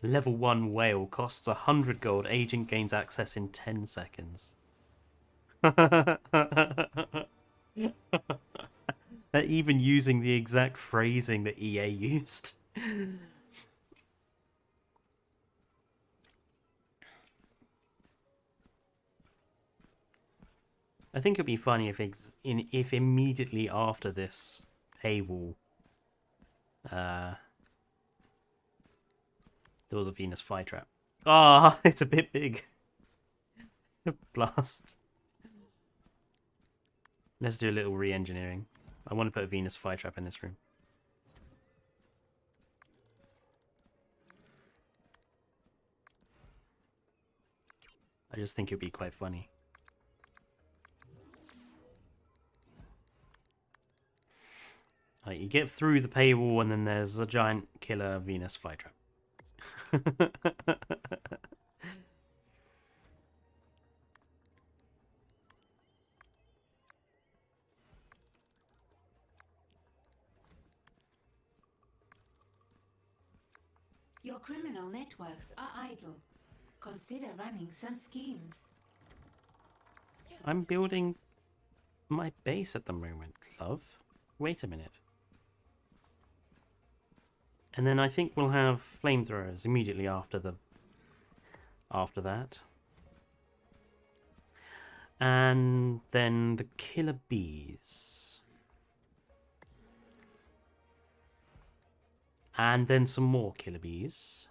Level 1 whale costs 100 gold, agent gains access in 10 seconds. They're even using the exact phrasing that EA used. I think it'd be funny if if immediately after this paywall, there was a Venus flytrap. Ah, it's a bit big. Blast. Let's do a little re-engineering. I want to put a Venus flytrap in this room. I just think it'd be quite funny. Like, you get through the paywall and then there's a giant killer Venus flytrap. Your criminal networks are idle. Consider running some schemes. I'm building my base at the moment, love. Wait a minute. And then I think we'll have flamethrowers immediately after that. And then the killer bees. And then some more killer bees.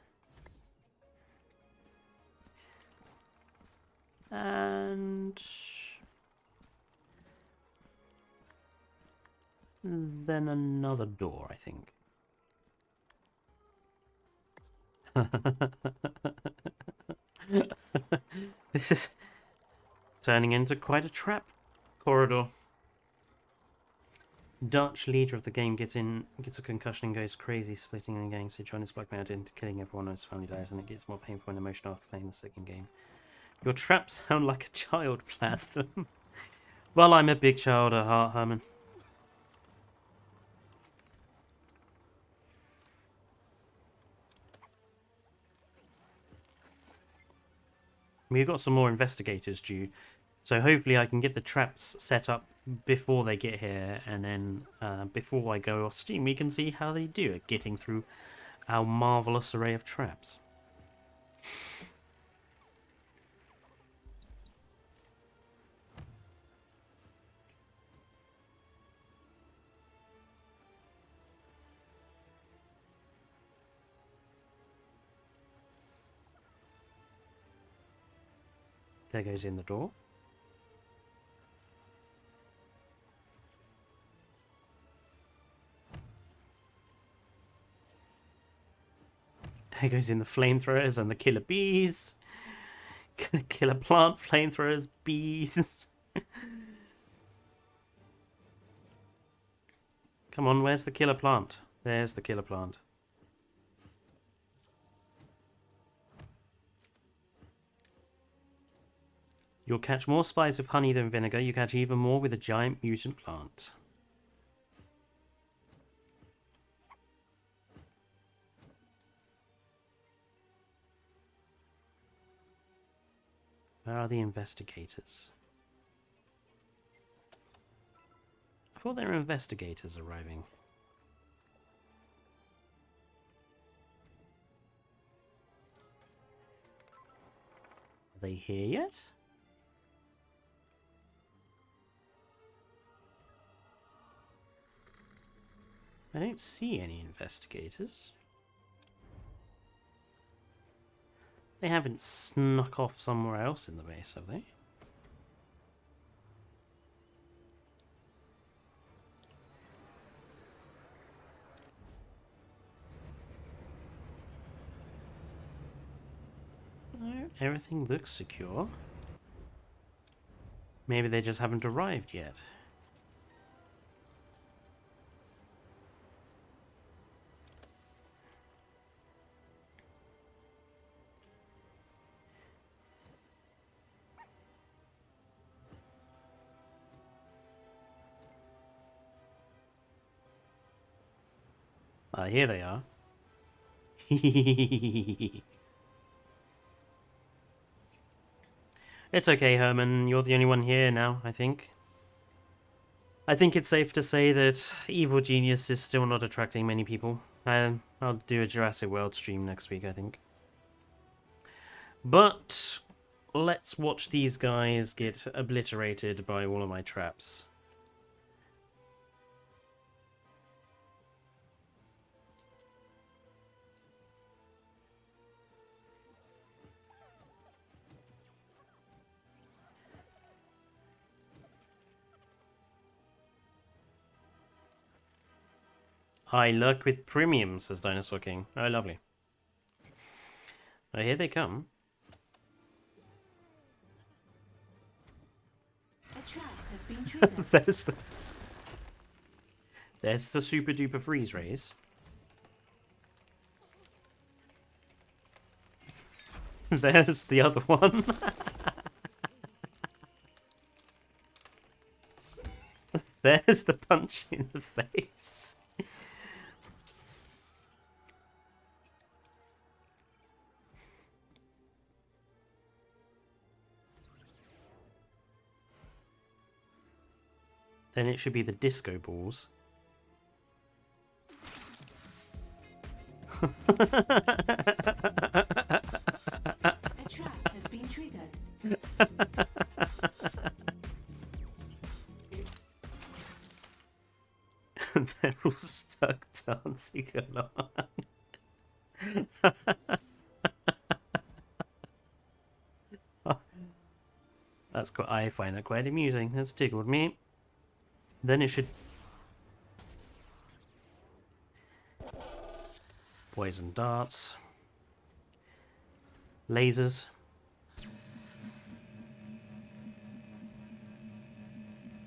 And then another door, I think. This is turning into quite a trap corridor. Dutch leader of the game gets a concussion and goes crazy, splitting the gang. So John is blackmailed into killing everyone and his family dies, and it gets more painful and emotional after playing the second game. Your traps sound like a child planned them. Well, I'm a big child at heart, Herman. We've got some more investigators due, so hopefully I can get the traps set up before they get here, and then before I go off Steam we can see how they do at getting through our marvellous array of traps. There goes in the door. There goes in the flamethrowers and the killer bees. Gonna kill a plant, flamethrowers, bees. Come on, where's the killer plant? There's the killer plant. You'll catch more spies with honey than vinegar. You catch even more with a giant mutant plant. Where are the investigators? I thought there were investigators arriving. Are they here yet? I don't see any investigators. They haven't snuck off somewhere else in the base, have they? No, everything looks secure. Maybe they just haven't arrived yet. Ah, here they are. It's okay, Herman. You're the only one here now, I think. I think it's safe to say that Evil Genius is still not attracting many people. I'll do a Jurassic World stream next week, I think. But let's watch these guys get obliterated by all of my traps. High luck with premium, says Dinosaur King. Oh, lovely. Oh, here they come. A trap has been triggered. There's the super duper freeze rays. There's the other one. There's the punch in the face. Then it should be the disco balls. A trap has been triggered. They're all stuck dancing along. I find that quite amusing. That's tickled me. Then it should... Poison darts. Lasers.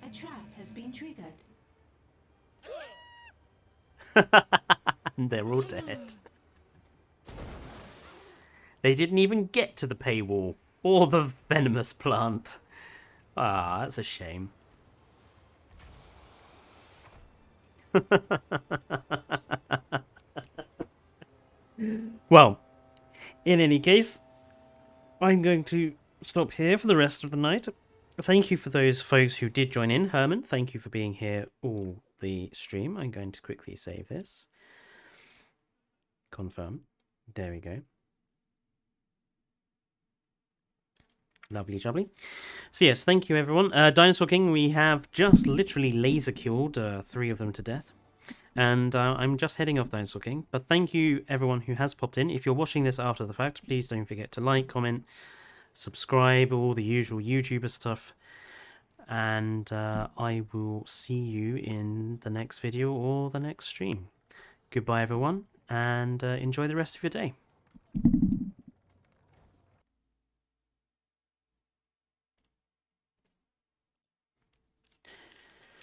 A trap has been triggered. And they're all dead. They didn't even get to the paywall or the venomous plant. Ah, that's a shame. Well, in any case, I'm going to stop here for the rest of the night. Thank you for those folks who did join in. Herman, thank you for being here all the stream. I'm going to quickly save this. Confirm. There we go. Lovely jubbly. So yes, thank you everyone. Dinosaur King, we have just literally laser killed 3 of them to death. And I'm just heading off, Dinosaur King. But thank you everyone who has popped in. If you're watching this after the fact, please don't forget to like, comment, subscribe, all the usual YouTuber stuff. And I will see you in the next video or the next stream. Goodbye everyone, and enjoy the rest of your day.